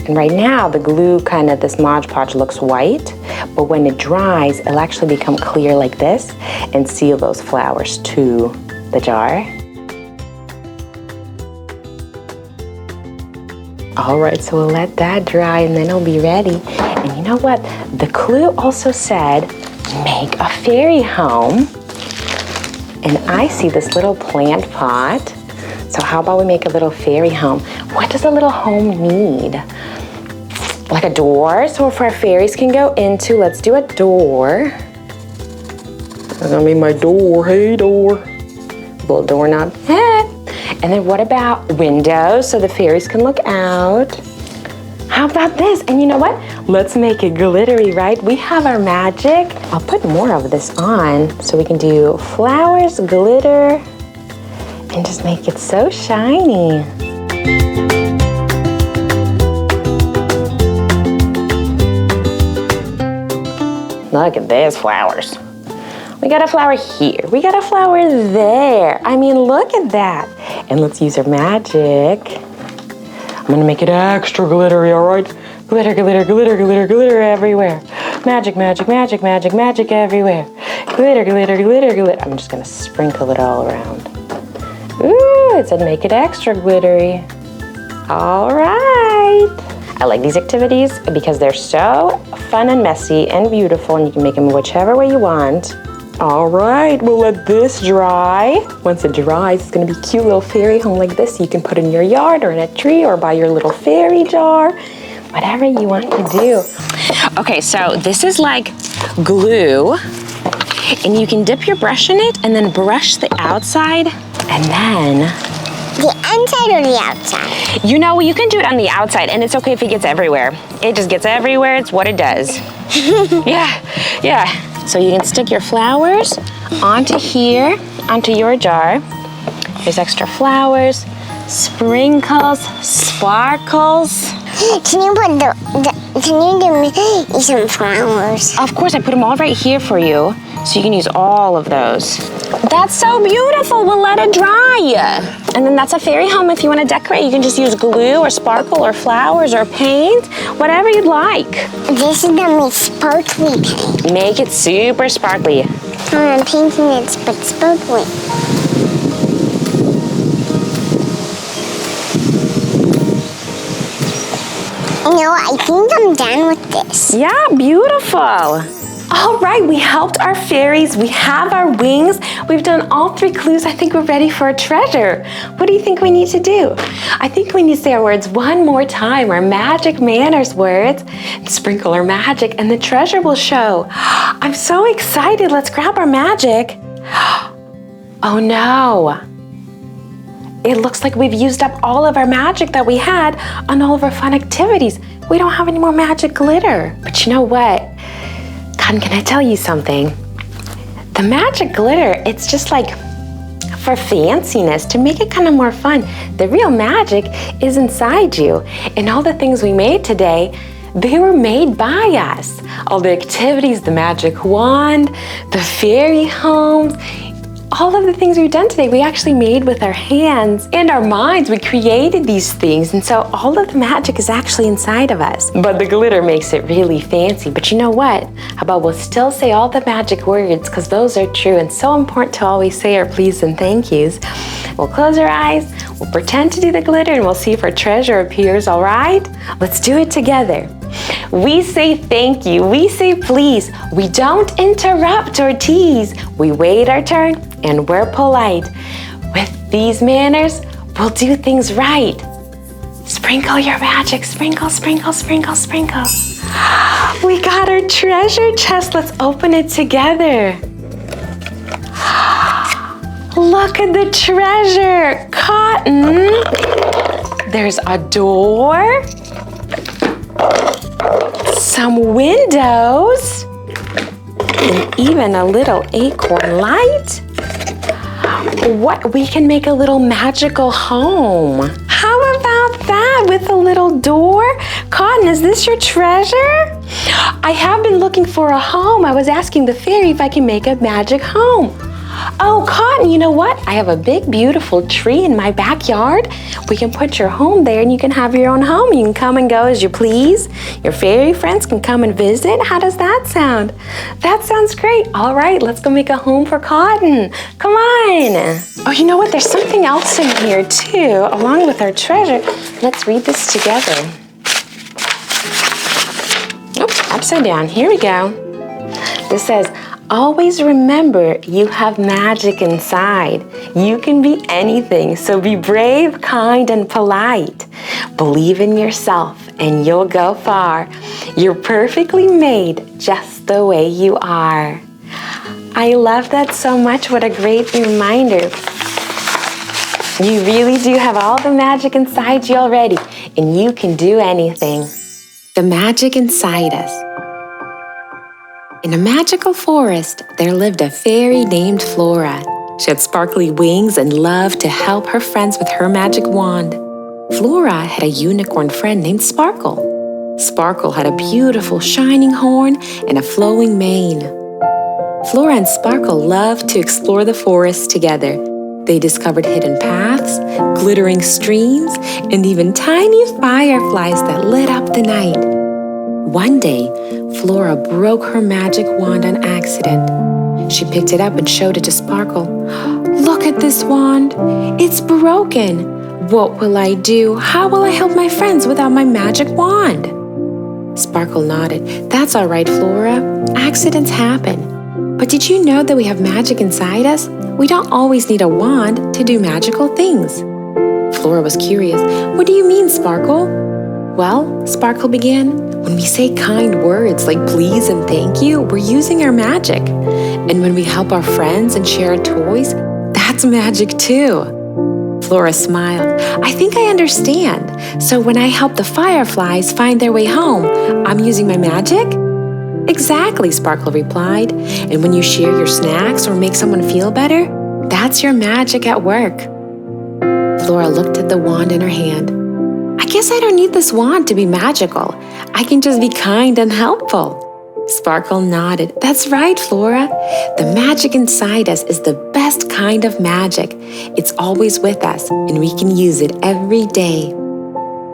And right now, the glue this Mod Podge looks white, but when it dries, it'll actually become clear like this and seal those flowers to the jar. All right, so we'll let that dry and then it'll be ready. And you know what? The clue also said, make a fairy home. And I see this little plant pot. So how about we make a little fairy home? What does a little home need? Like a door, so if our fairies can go into, let's do a door. That's gonna be my door, hey door. Little doorknob, And then what about windows so the fairies can look out? How about this? And you know what? Let's make it glittery, right? We have our magic. I'll put more of this on so we can do flowers, glitter, and just make it so shiny. Look at these flowers. We got a flower here. We got a flower there. I mean, look at that. And let's use our magic. I'm gonna make it extra glittery, all right? Glitter, glitter, glitter, glitter, glitter everywhere. Magic, magic, magic, magic, magic everywhere. Glitter, glitter, glitter, glitter. I'm just gonna sprinkle it all around. Ooh, it said make it extra glittery. All right. I like these activities because they're so fun and messy and beautiful, and you can make them whichever way you want. All right, we'll let this dry. Once it dries, it's gonna be a cute little fairy home like this. You can put in your yard or in a tree or by your little fairy jar, whatever you want to do. Okay, so this is like glue, and you can dip your brush in it and then brush the outside, and then the inside or the outside? You know, you can do it on the outside, and it's okay if it gets everywhere. It just gets everywhere, it's what it does. Yeah. So you can stick your flowers onto here, onto your jar. There's extra flowers, sprinkles, sparkles. Can you give me some flowers? Of course, I put them all right here for you, so you can use all of those. That's so beautiful, we'll let it dry. And then that's a fairy home. If you want to decorate, you can just use glue or sparkle or flowers or paint, whatever you'd like. This is gonna be sparkly paint. Make it super sparkly. I'm painting it, but sparkly. You know, I think I'm done with this. Yeah, beautiful. All right, we helped our fairies. We have our wings. We've done all 3 clues. I think we're ready for a treasure. What do you think we need to do? I think we need to say our words one more time, our magic manners words, sprinkle our magic, and the treasure will show. I'm so excited. Let's grab our magic. Oh no. It looks like we've used up all of our magic that we had on all of our fun activities. We don't have any more magic glitter. But you know what? Can I tell you something? The magic glitter, it's just like for fanciness, to make it kind of more fun. The real magic is inside you. And all the things we made today, They were made by us. All the activities, the magic wand, the fairy homes, all of the things we've done today, we actually made with our hands and our minds. We created these things, and so all of the magic is actually inside of us. But the glitter makes it really fancy. But you know what? How about we'll still say all the magic words, because those are true and so important to always say our please and thank yous. We'll close our eyes, we'll pretend to do the glitter, and we'll see if our treasure appears, all right? Let's do it together. We say thank you, we say please, we don't interrupt or tease, we wait our turn and we're polite. With these manners, we'll do things right. Sprinkle your magic, sprinkle, sprinkle, sprinkle, sprinkle. We got our treasure chest, let's open it together. Look at the treasure, cotton. There's a door. Some windows, and even a little acorn light. What, we can make a little magical home. How about that with a little door? Cotton, is this your treasure? I have been looking for a home. I was asking the fairy if I can make a magic home. Oh, Cotton, you know what? I have a big, beautiful tree in my backyard. We can put your home there and you can have your own home. You can come and go as you please. Your fairy friends can come and visit. How does that sound? That sounds great. All right, let's go make a home for Cotton. Come on. Oh, you know what? There's something else in here too, along with our treasure. Let's read this together. Oops, upside down. Here we go. This says, always remember you have magic inside. You can be anything, so be brave, kind, and polite. Believe in yourself and you'll go far. You're perfectly made just the way you are. I love that so much. What a great reminder. You really do have all the magic inside you already, and you can do anything. The magic inside us. In a magical forest, there lived a fairy named Flora. She had sparkly wings and loved to help her friends with her magic wand. Flora had a unicorn friend named Sparkle. Sparkle had a beautiful shining horn and a flowing mane. Flora and Sparkle loved to explore the forest together. They discovered hidden paths, glittering streams, and even tiny fireflies that lit up the night. One day, Flora broke her magic wand on accident. She picked it up and showed it to Sparkle. Look at this wand. It's broken. What will I do? How will I help my friends without my magic wand? Sparkle nodded. That's all right, Flora. Accidents happen. But did you know that we have magic inside us? We don't always need a wand to do magical things. Flora was curious. What do you mean, Sparkle? Well, Sparkle began, when we say kind words like please and thank you, we're using our magic. And when we help our friends and share our toys, that's magic too. Flora smiled. I think I understand. So when I help the fireflies find their way home, I'm using my magic? Exactly, Sparkle replied. And when you share your snacks or make someone feel better, that's your magic at work. Flora looked at the wand in her hand. I guess I don't need this wand to be magical. I can just be kind and helpful. Sparkle nodded. That's right, Flora. The magic inside us is the best kind of magic. It's always with us, and we can use it every day.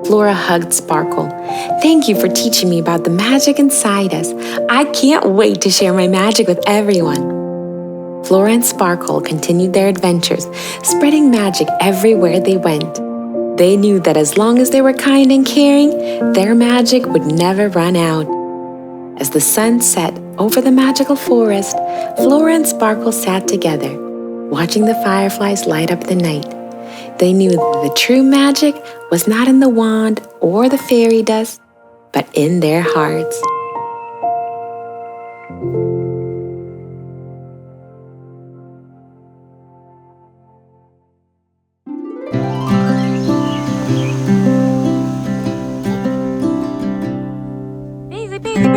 Flora hugged Sparkle. Thank you for teaching me about the magic inside us. I can't wait to share my magic with everyone. Flora and Sparkle continued their adventures, spreading magic everywhere they went. They knew that as long as they were kind and caring, their magic would never run out. As the sun set over the magical forest, Flora and Sparkle sat together, watching the fireflies light up the night. They knew that the true magic was not in the wand or the fairy dust, but in their hearts.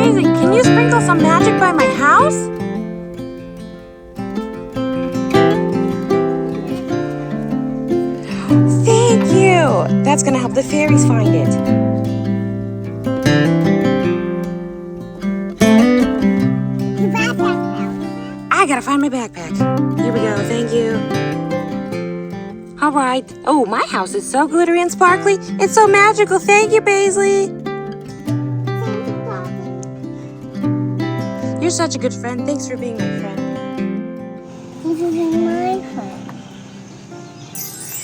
Paisley, can you sprinkle some magic by my house? Thank you! That's gonna help the fairies find it. gotta find my backpack. Here we go, thank you. All right. Oh, my house is so glittery and sparkly. It's so magical. Thank you, Paisley. You're such a good friend. Thanks for being my friend. This is my friend.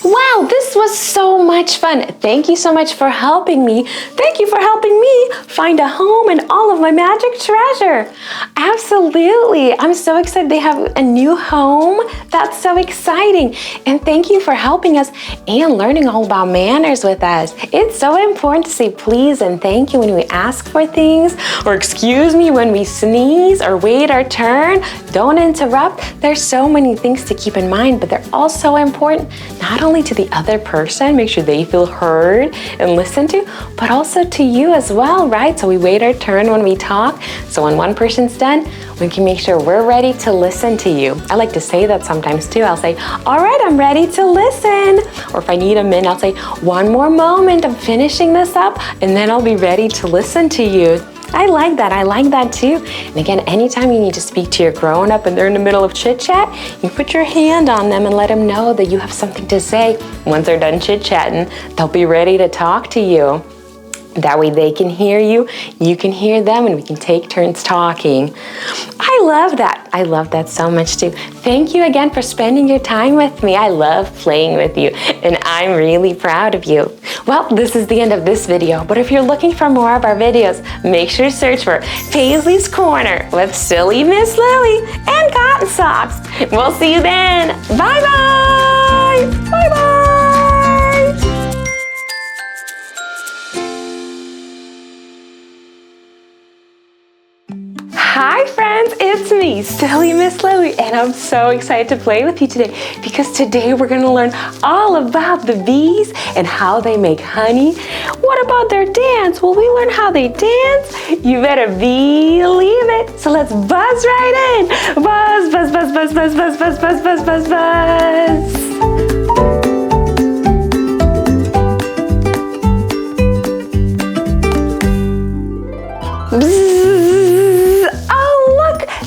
Wow, this was so much fun. Thank you so much for helping me. Thank you for helping me find a home and all of my magic treasure. Absolutely. I'm so excited they have a new home. That's so exciting. And thank you for helping us and learning all about manners with us. It's so important to say please and thank you when we ask for things, or excuse me when we sneeze, or wait our turn. Don't interrupt. There's so many things to keep in mind, but they're also important, not only to the other person, make sure they feel heard and listened to, but also to you as well, right? So we wait our turn when we talk. So when one person's done, we can make sure we're ready to listen to you. I like to say that sometimes too. I'll say, all right, I'm ready to listen. Or if I need a minute, I'll say, one more moment, I'm finishing this up, and then I'll be ready to listen to you. I like that too. And again, anytime you need to speak to your grown-up and they're in the middle of chit-chat, you put your hand on them and let them know that you have something to say. Once they're done chit-chatting, they'll be ready to talk to you. That way they can hear you, you can hear them, and we can take turns talking. I love that. I love that so much too. Thank you again for spending your time with me. I love playing with you, and I'm really proud of you. Well, this is the end of this video, but if you're looking for more of our videos, make sure to search for Paisley's Corner with Silly Miss Lily and Cotton Socks. We'll see you then. Bye-bye. Bye-bye. Hi friends, it's me, Silly Miss Lily, and I'm so excited to play with you today because today we're going to learn all about the bees and how they make honey. What about their dance? Will we learn how they dance? You better believe it. So let's buzz right in. Buzz, buzz, buzz, buzz, buzz, buzz, buzz, buzz, buzz, buzz, buzz.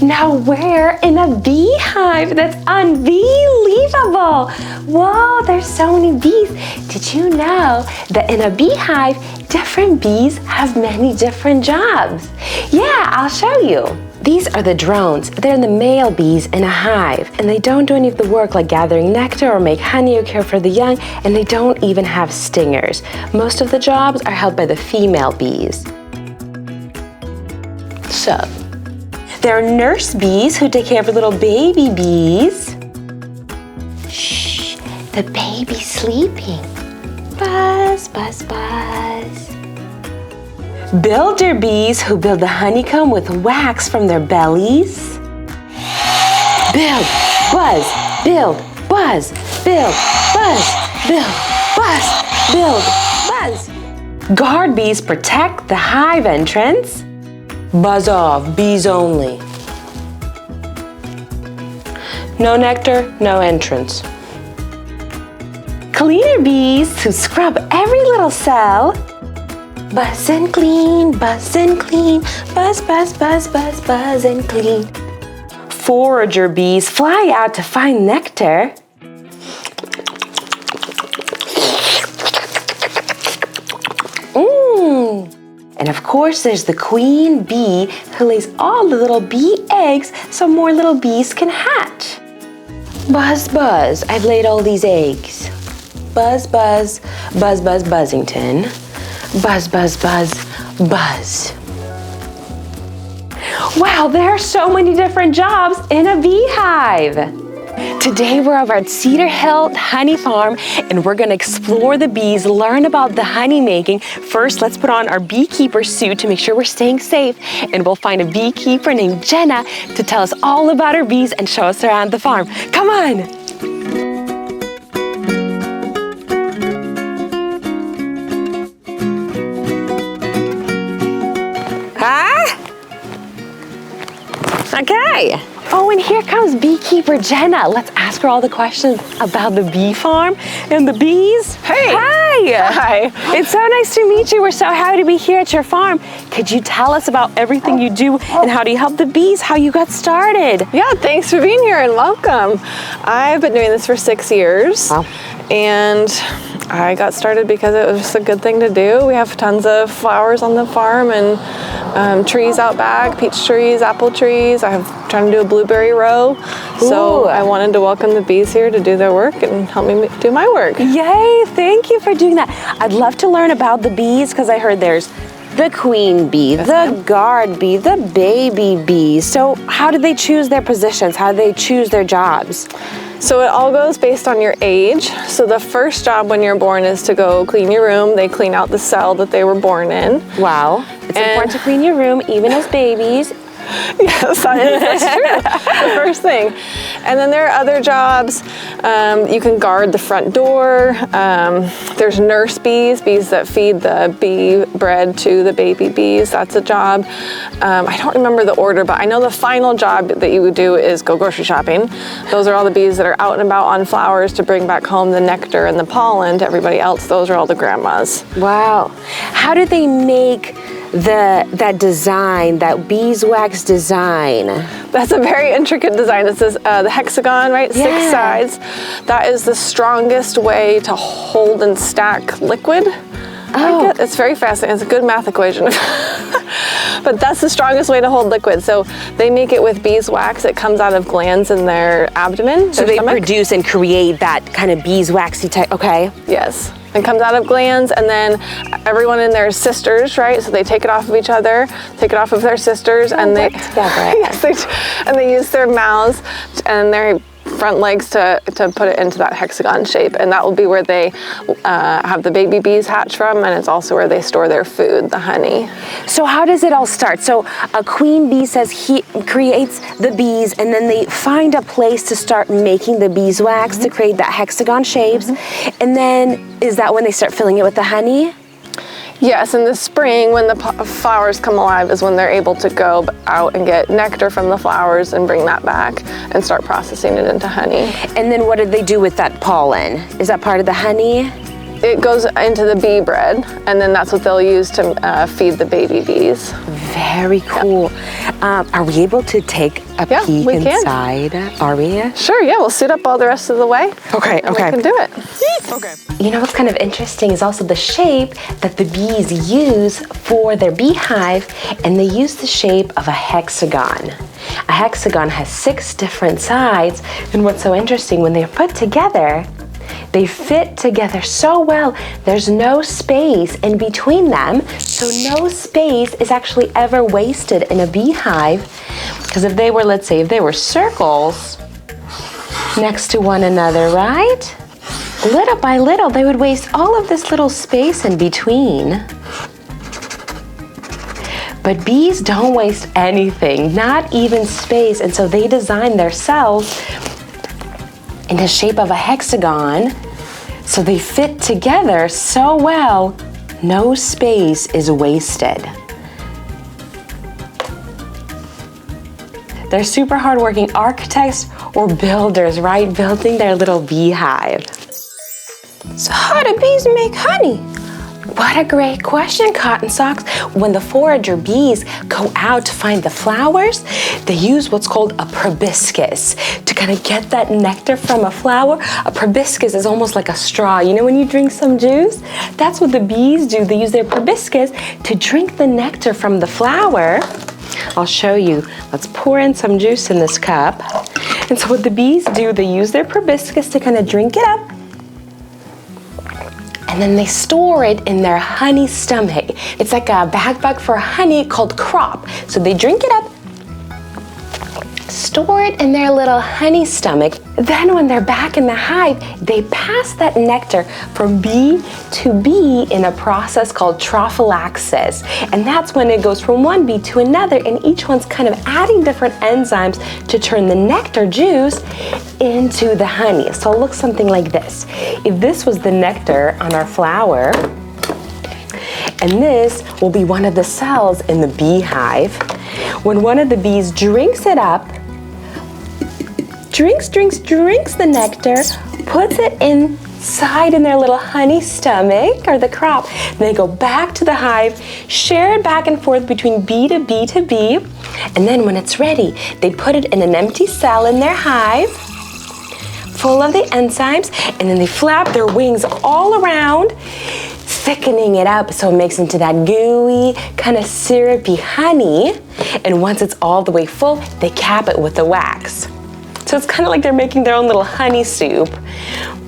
Now we're in a beehive. That's unbelievable. Whoa, there's so many bees. Did you know that in a beehive, different bees have many different jobs? Yeah, I'll show you. These are the drones. They're the male bees in a hive, and they don't do any of the work like gathering nectar or make honey or care for the young, and they don't even have stingers. Most of the jobs are held by the female bees. So, there are nurse bees who take care of the little baby bees. Shh, the baby's sleeping. Buzz, buzz, buzz. Builder bees who build the honeycomb with wax from their bellies. Build, buzz, build, buzz, build, buzz, build, buzz, build, buzz. Guard bees protect the hive entrance. Buzz off, bees only. No nectar, no entrance. Cleaner bees who scrub every little cell. Buzz and clean, buzz and clean, buzz, buzz, buzz, buzz, buzz and clean. Forager bees fly out to find nectar. And of course, there's the queen bee who lays all the little bee eggs so more little bees can hatch. Buzz, buzz, I've laid all these eggs. Buzz, buzz, buzz, buzz, Buzzington. Buzz, buzz, buzz, buzz. Wow, there are so many different jobs in a beehive. Today we're over at Cedar Hill Honey Farm and we're gonna explore the bees, learn about the honey making. First, let's put on our beekeeper suit to make sure we're staying safe, and we'll find a beekeeper named Jenna to tell us all about her bees and show us around the farm. Come on! Huh? Okay. Oh, and here comes beekeeper Jenna. Let's ask her all the questions about the bee farm and the bees. Hey. Hi. Hi. It's so nice to meet you. We're so happy to be here at your farm. Could you tell us about everything you do and how do you help the bees, how you got started? Yeah, thanks for being here and welcome. I've been doing this for 6 years. Wow. And I got started because it was just a good thing to do. We have tons of flowers on the farm and trees out back, peach trees, apple trees. I'm trying to do a blueberry row. So Ooh. I wanted to welcome the bees here to do their work and help me do my work. Yay, thank you for doing that. I'd love to learn about the bees because I heard there's the queen bee, the guard bee, the baby bee. So how do they choose their positions? How do they choose their jobs? So it all goes based on your age. So the first job when you're born is to go clean your room. They clean out the cell that they were born in. Wow, it's important to clean your room even as babies. Yes, that's true. The first thing. And then there are other jobs. You can guard the front door. There's nurse bees, bees that feed the bee bread to the baby bees. That's a job. I don't remember the order, but I know the final job that you would do is go grocery shopping. Those are all the bees that are out and about on flowers to bring back home the nectar and the pollen to everybody else. Those are all the grandmas. Wow. How do they make that design, that beeswax design? That's a very intricate design. It says the hexagon, right? Yeah. 6 sides. That is the strongest way to hold and stack liquid. Oh. It's very fascinating. It's a good math equation. But that's the strongest way to hold liquid. So they make it with beeswax. It comes out of glands in their abdomen. So their they stomach. produce and create that kind of beeswaxy type, okay? Yes. It comes out of glands, and then everyone in there is sisters, right? So they take it off of each other, take it off of their sisters, and they work together. yes, and they use their mouths and their front legs to put it into that hexagon shape, and that will be where they have the baby bees hatch from, and it's also where they store their food, the honey. So how does it all start? So a queen bee says he creates the bees, and then they find a place to start making the beeswax to create that hexagon shapes. And then is that when they start filling it with the honey? Yes, in the spring, when the flowers come alive, is when they're able to go out and get nectar from the flowers and bring that back and start processing it into honey. And then what do they do with that pollen? Is that part of the honey? It goes into the bee bread, and then that's what they'll use to feed the baby bees. Very cool. Are we able to take a peek we can. inside? Are we? Sure, yeah, we'll suit up all the rest of the way. Okay, And we can do it. Okay. You know what's kind of interesting is also the shape that the bees use for their beehive, and they use the shape of a hexagon. A hexagon has 6 different sides, and what's so interesting, when they're put together, they fit together so well. There's no space in between them, so no space is actually ever wasted in a beehive. Because if they were, let's say, if they were circles next to one another, right? Little by little, they would waste all of this little space in between. But bees don't waste anything, not even space, and so they design their cells in the shape of a hexagon, so they fit together so well, no space is wasted. They're super hardworking architects or builders, right? Building their little beehive. So how do bees make honey? What a great question, Cotton Socks. When the forager bees go out to find the flowers, they use what's called a proboscis to kind of get that nectar from a flower. A proboscis is almost like a straw. You know when you drink some juice? That's what the bees do. They use their proboscis to drink the nectar from the flower. I'll show you. Let's pour in some juice in this cup. And so what the bees do, they use their proboscis to kind of drink it up. And then they store it in their honey stomach. It's like a backpack for honey called crop. So they drink it up, store it in their little honey stomach. Then when they're back in the hive, they pass that nectar from bee to bee in a process called trophallaxis. And that's when it goes from one bee to another, and each one's kind of adding different enzymes to turn the nectar juice into the honey. So it looks something like this. If this was the nectar on our flower, and this will be one of the cells in the beehive. When one of the bees drinks it up, drinks the nectar, puts it inside in their little honey stomach or the crop. Then they go back to the hive, share it back and forth between bee to bee to bee, and then when it's ready, they put it in an empty cell in their hive, full of the enzymes, and then they flap their wings all around, thickening it up so it makes into that gooey, kind of syrupy honey. And once it's all the way full, they cap it with the wax. So it's kind of like they're making their own little honey soup.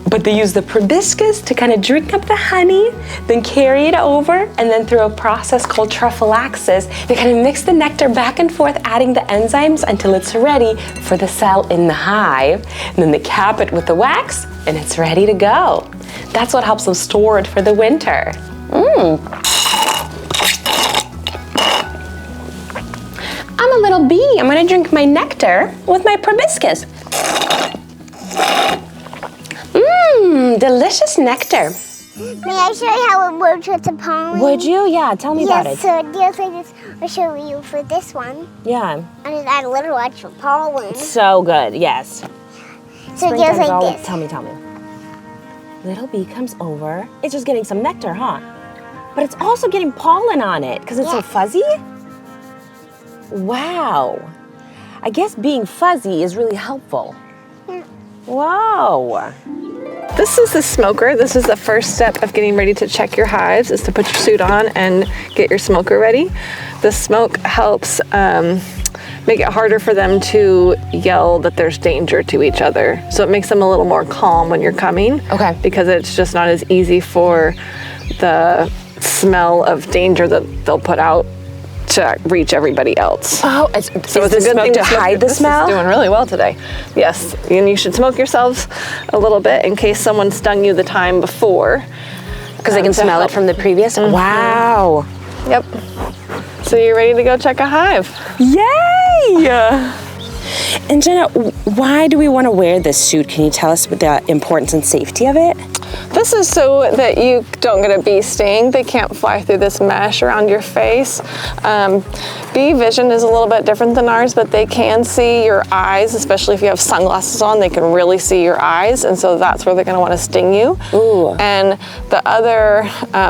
But they use the proboscis to kind of drink up the honey, then carry it over, and then through a process called trophallaxis, they kind of mix the nectar back and forth, adding the enzymes until it's ready for the cell in the hive. And then they cap it with the wax, and it's ready to go. That's what helps them store it for the winter. I'm a little bee. I'm gonna drink my nectar with my proboscis. Delicious nectar. May I show you how it works with the pollen? Would you? Yeah, tell me about it. Yes, so it deals like this. I'll show you for this one. Yeah. I just add a little extra pollen. So good, yes. So it deals like this. Tell me. Little bee comes over. It's just getting some nectar, huh? But it's also getting pollen on it because it's so fuzzy. Wow. I guess being fuzzy is really helpful. Wow. This is the smoker. This is the first step of getting ready to check your hives, is to put your suit on and get your smoker ready. The smoke helps make it harder for them to yell that there's danger to each other. So it makes them a little more calm when you're coming. Okay. Because it's just not as easy for the smell of danger that they'll put out to reach everybody else. Oh, so it's a good thing to hide the smell? This is doing really well today. Yes, and you should smoke yourselves a little bit in case someone stung you the time before. Because they can smell it from the previous? Wow. Yep. So you're ready to go check a hive. Yay! And Jenna, why do we want to wear this suit? Can you tell us the importance and safety of it? This is so that you don't get a bee sting. They can't fly through this mesh around your face. Bee vision is a little bit different than ours, but they can see your eyes, especially if you have sunglasses on. They can really see your eyes, and so that's where they're going to want to sting you. Ooh. And the other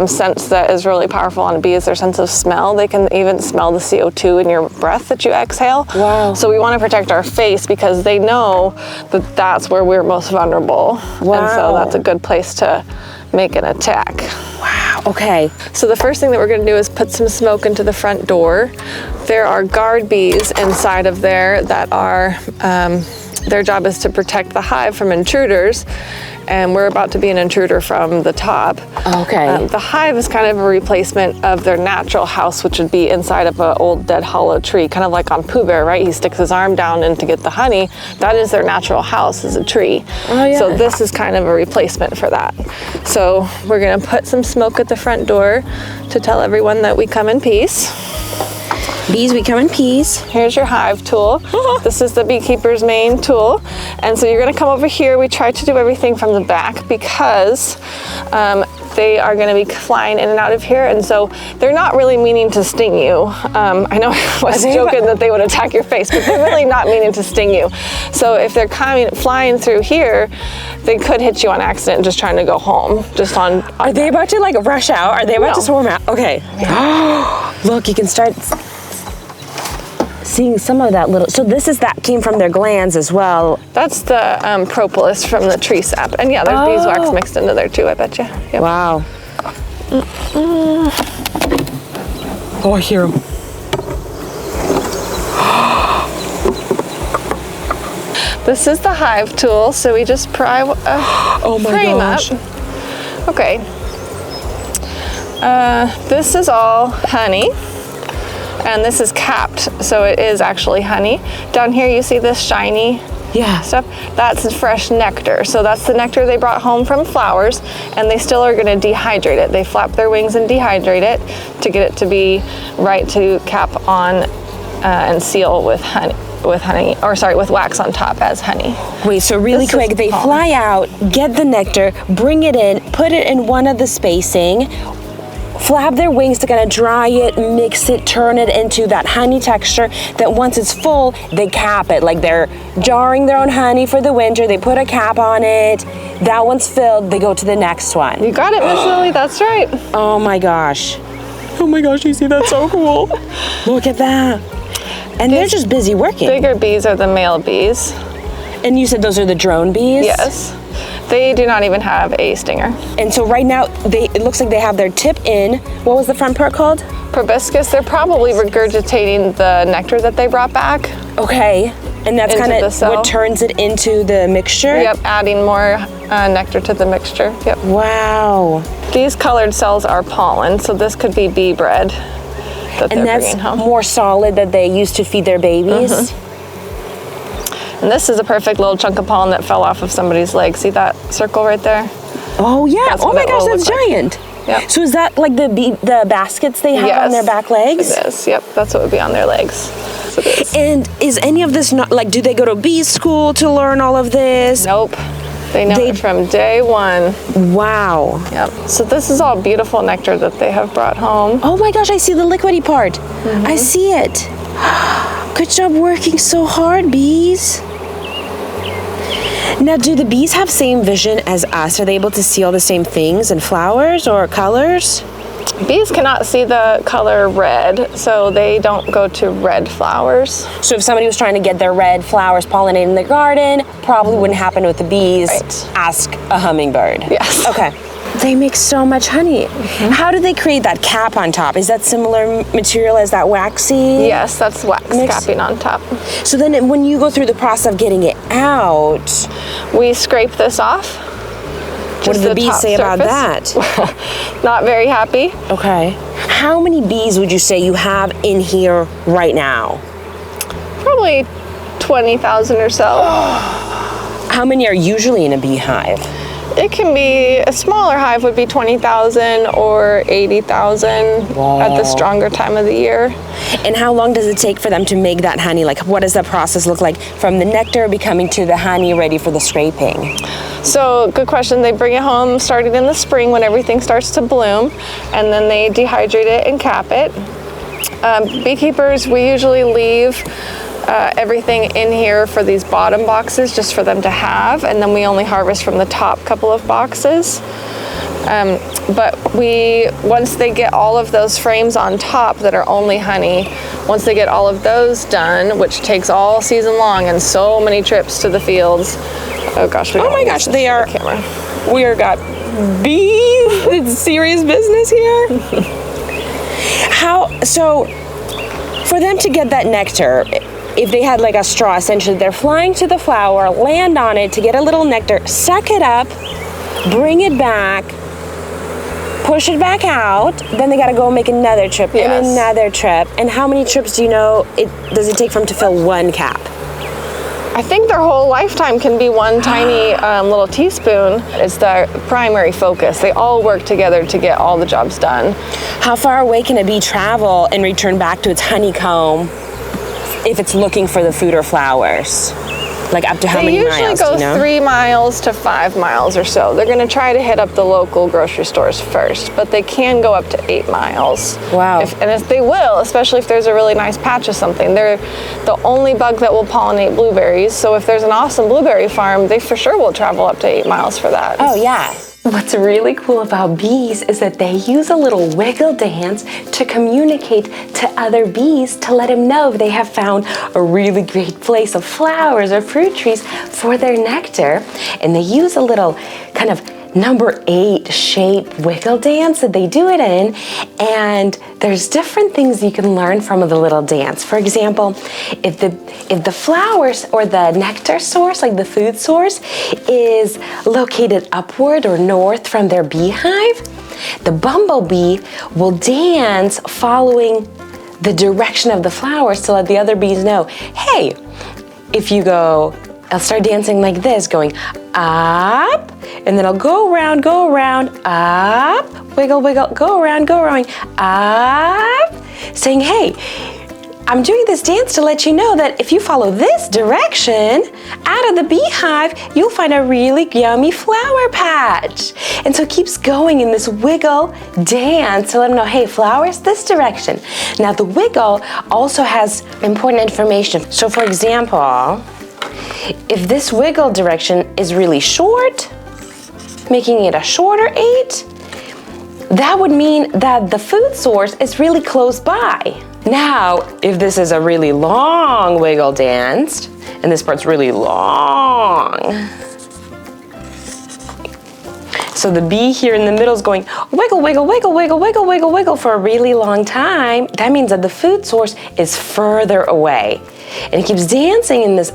sense that is really powerful on a bee is their sense of smell. They can even smell the CO2 in your breath that you exhale. Wow. So we want to protect our face because they know that that's where we're most vulnerable. Wow. And so that's a good place to make an attack. Wow, okay. So the first thing that we're going to do is put some smoke into the front door. There are guard bees inside of there that are, their job is to protect the hive from intruders, and we're about to be an intruder from the top. Okay. The hive is kind of a replacement of their natural house, which would be inside of an old dead hollow tree, kind of like on Pooh Bear, right? He sticks his arm down in to get the honey. That is their natural house, is a tree. Oh, yeah. So this is kind of a replacement for that. So we're gonna put some smoke at the front door to tell everyone that we come in peace. Bees, we come in peace. Here's your hive tool. This is the beekeeper's main tool. And so you're gonna come over here. We try to do everything from the back because they are gonna be flying in and out of here. And so they're not really meaning to sting you. I know I was joking that they would attack your face, but they're really not meaning to sting you. So if they're flying through here, they could hit you on accident just trying to go home. Are they about to like rush out? Are they about to swarm out? Okay. Yeah. Look, you can start seeing some of that little, so that came from their glands as well. That's the propolis from the tree sap. And yeah, there's beeswax mixed into there too, I bet you. Yep. Wow. Oh, I hear them. This is the hive tool, so we just pry a frame up. Okay. This is all honey. And this is capped, so it is actually honey. Down here you see this shiny stuff? That's fresh nectar. So that's the nectar they brought home from flowers, and they still are gonna dehydrate it. They flap their wings and dehydrate it to get it to be right to cap on and seal with with wax on top as honey. Wait, so really quick, they fly out, get the nectar, bring it in, put it in one of the spacing. flap their wings to kind of dry it, mix it, turn it into that honey texture that once it's full, they cap it. Like they're jarring their own honey for the winter, they put a cap on it. That one's filled, they go to the next one. You got it, Miss Lily, that's right. Oh my gosh. Oh my gosh, you see, that's so cool. Look at that. And they're just busy working. Bigger bees are the male bees. And you said those are the drone bees? Yes. They do not even have a stinger. And so right now, it looks like they have their tip in. What was the front part called? Proboscis, they're probably regurgitating the nectar that they brought back. Okay. And that's Into kind the of cell. what turns it into the mixture? Yep, adding more nectar to the mixture. Yep. Wow. These colored cells are pollen, so this could be bee bread that And they're that's bringing home. more solid that they use to feed their babies? And this is a perfect little chunk of pollen that fell off of somebody's leg. See that circle right there? Oh yeah. That's Oh what my it gosh, will that's look like. giant. Yep. So is that like the baskets they have on their back legs? It is. Yep, that's what would be on their legs. So it is. And is any of this not, like, do they go to bee school to learn all of this? Nope. They know it from day one. Wow. Yep. So this is all beautiful nectar that they have brought home. Oh my gosh, I see the liquidy part. I see it. Good job working so hard, bees. Now, do the bees have same vision as us? Are they able to see all the same things and flowers or colors? Bees cannot see the color red, so they don't go to red flowers. So if somebody was trying to get their red flowers pollinated in the garden, probably wouldn't happen with the bees. Right. Ask a hummingbird. Yes. Okay. They make so much honey. How do they create that cap on top? Is that similar material as that waxy? Yes, that's wax capping on top. So then when you go through the process of getting it out, We scrape this off. what do Just the bees top say about surface. that? Not very happy. Okay. How many bees would you say you have in here right now? Probably 20,000 or so. How many are usually in a beehive? It can be, a smaller hive would be 20,000 or 80,000 at the stronger time of the year. And how long does it take for them to make that honey? Like, what does that process look like from the nectar becoming to the honey ready for the scraping? So, good question. They bring it home starting in the spring when everything starts to bloom, and then they dehydrate it and cap it. Beekeepers, we usually leave everything in here for these bottom boxes just for them to have, and then we only harvest from the top couple of boxes. But once they get all of those frames on top that are only honey, once they get all of those done, which takes all season long and so many trips to the fields. Oh gosh, Oh my gosh, they are. Camera. We are got bees. It's serious business here. So for them to get that nectar, if they had like a straw, essentially they're flying to the flower, land on it to get a little nectar, suck it up, bring it back, push it back out, then they gotta go make another trip and another trip. And how many trips do you know does it take for them to fill one cap? I think their whole lifetime can be one tiny little teaspoon. It's their primary focus. They all work together to get all the jobs done. How far away can a bee travel and return back to its honeycomb if it's looking for the food or flowers? Like up to how many miles? They usually go 3 miles to 5 miles or so. They're gonna try to hit up the local grocery stores first, but they can go up to 8 miles. Wow. If they will, especially if there's a really nice patch of something. They're the only bug that will pollinate blueberries, so if there's an awesome blueberry farm, they for sure will travel up to 8 miles for that. Oh yeah. What's really cool about bees is that they use a little wiggle dance to communicate to other bees to let them know if they have found a really great place of flowers or fruit trees for their nectar. And they use a little kind of number 8 shape wiggle dance that they do it in, and there's different things you can learn from the little dance. For example, if the flowers or the nectar source, like the food source, is located upward or north from their beehive, the bumblebee will dance following the direction of the flowers to let the other bees know, hey, if you go, I'll start dancing like this, going up, and then I'll go around, up, wiggle, wiggle, go around, up, saying, hey, I'm doing this dance to let you know that if you follow this direction, out of the beehive, you'll find a really yummy flower patch. And so it keeps going in this wiggle dance to let them know, hey, flowers, this direction. Now the wiggle also has important information. So for example, if this wiggle direction is really short, making it a shorter 8, that would mean that the food source is really close by. Now, if this is a really long wiggle dance, and this part's really long, so the bee here in the middle is going wiggle, wiggle, wiggle, wiggle, wiggle, wiggle, wiggle for a really long time, that means that the food source is further away. And it keeps dancing in this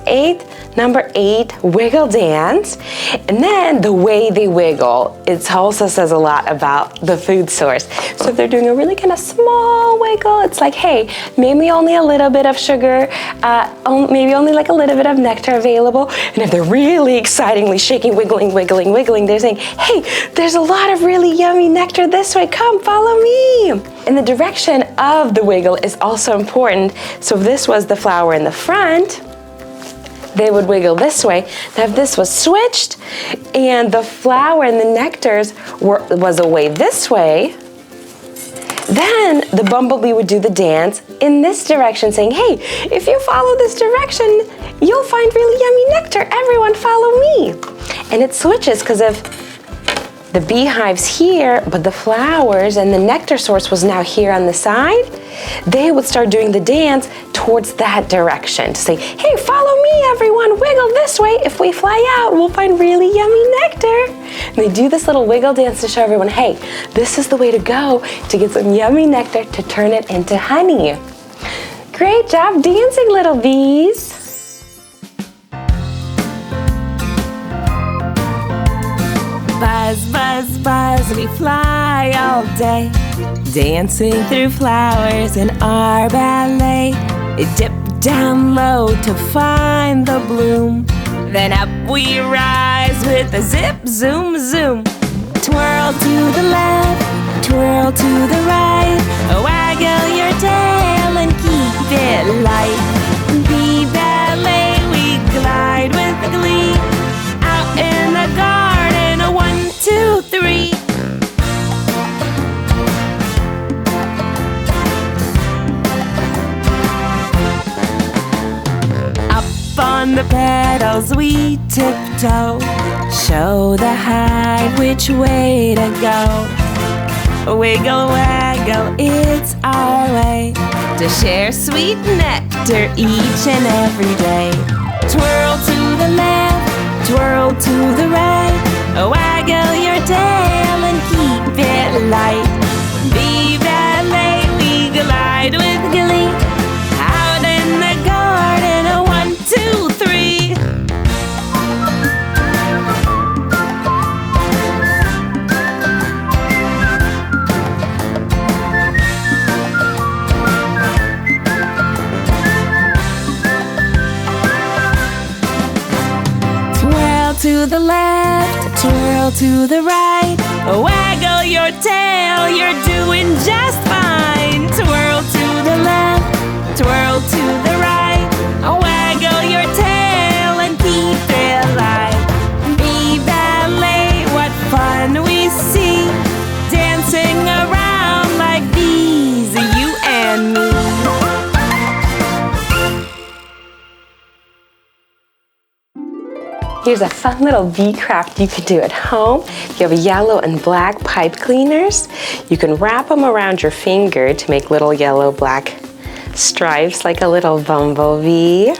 number 8 wiggle dance. And then the way they wiggle, it also says a lot about the food source. So if they're doing a really kind of small wiggle, it's like, hey, maybe only a little bit of sugar, maybe only like a little bit of nectar available. And if they're really excitingly shaking, wiggling, wiggling, wiggling, they're saying, hey, there's a lot of really yummy nectar this way, come follow me. And the direction of the wiggle is also important. So if this was the flower in the front, they would wiggle this way. Now if this was switched and the flower and the nectars was away this way, then the bumblebee would do the dance in this direction saying, hey, if you follow this direction, you'll find really yummy nectar. Everyone follow me. And it switches because if the beehive's here, but the flowers and the nectar source was now here on the side, they would start doing the dance towards that direction to say, hey, follow me, everyone, wiggle this way. If we fly out, we'll find really yummy nectar. And they do this little wiggle dance to show everyone, hey, this is the way to go to get some yummy nectar to turn it into honey. Great job dancing, little bees. Buzz, buzz, buzz, we fly all day, dancing through flowers in our ballet. Dip down low to find the bloom, then up we rise with a zip, zoom, zoom. Twirl to the left, twirl to the right, waggle your tail and keep it light. Bee ballet, we glide with glee, out in the garden, 1, 2, 3. Up on the petals we tiptoe, show the hive which way to go. Wiggle, waggle, it's our way to share sweet nectar each and every day. Twirl to the left, twirl to the right, waggle your tail and keep it light. Bee ballet, we glide with glee, out in the garden, 1, 2, 3. To the left, twirl to the right, waggle your tail, you're doing just fine. Twirl to the left, twirl to the right, waggle your tail and keep it light. Bee ballet, what fun we see, dancing around like bees, you and me. Here's a fun little bee craft you can do at home. If you have yellow and black pipe cleaners, you can wrap them around your finger to make little yellow black stripes like a little bumblebee.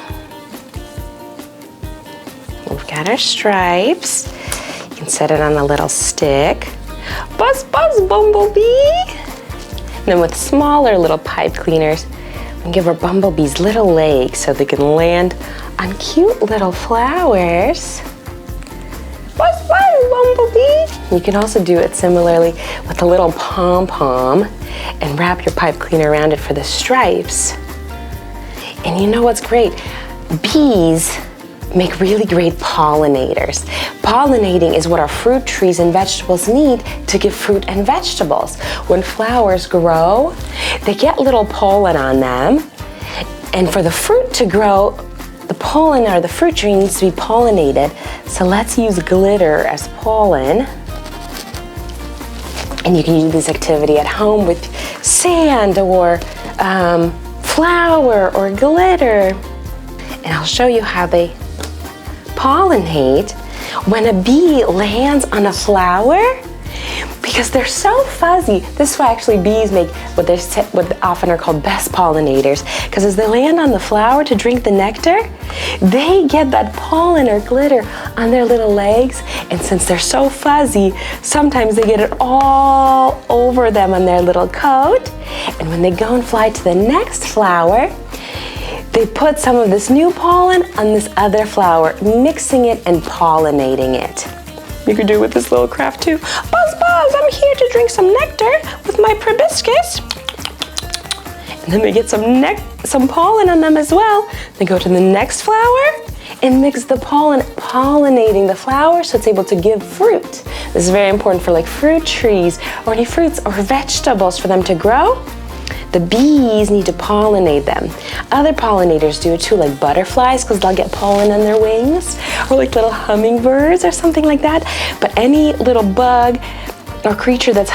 We've got our stripes. You can set it on a little stick. Buzz, buzz, bumblebee. And then with smaller little pipe cleaners, we can give our bumblebees little legs so they can land on cute little flowers. Buzz, buzz, bumblebee. You can also do it similarly with a little pom-pom and wrap your pipe cleaner around it for the stripes. And you know what's great? Bees make really great pollinators. Pollinating is what our fruit trees and vegetables need to give fruit and vegetables. When flowers grow, they get little pollen on them, And for the fruit to grow, the pollen or the fruit tree needs to be pollinated. So let's use glitter as pollen. And you can use this activity at home with sand or flour or glitter. And I'll show you how they pollinate when a bee lands on a flower, because they're so fuzzy. This is why actually bees make what often are called best pollinators, because as they land on the flower to drink the nectar, they get that pollen or glitter on their little legs, and since they're so fuzzy, sometimes they get it all over them on their little coat. And when they go and fly to the next flower, they put some of this new pollen on this other flower, mixing it and pollinating it. You could do it with this little craft too. Buzz, buzz, I'm here to drink some nectar with my proboscis. And then they get some pollen on them as well. They go to the next flower and mix the pollen, pollinating the flower so it's able to give fruit. This is very important for like fruit trees or any fruits or vegetables for them to grow. The bees need to pollinate them. Other pollinators do it too, like butterflies, because they'll get pollen on their wings, or like little hummingbirds or something like that. But any little bug or creature that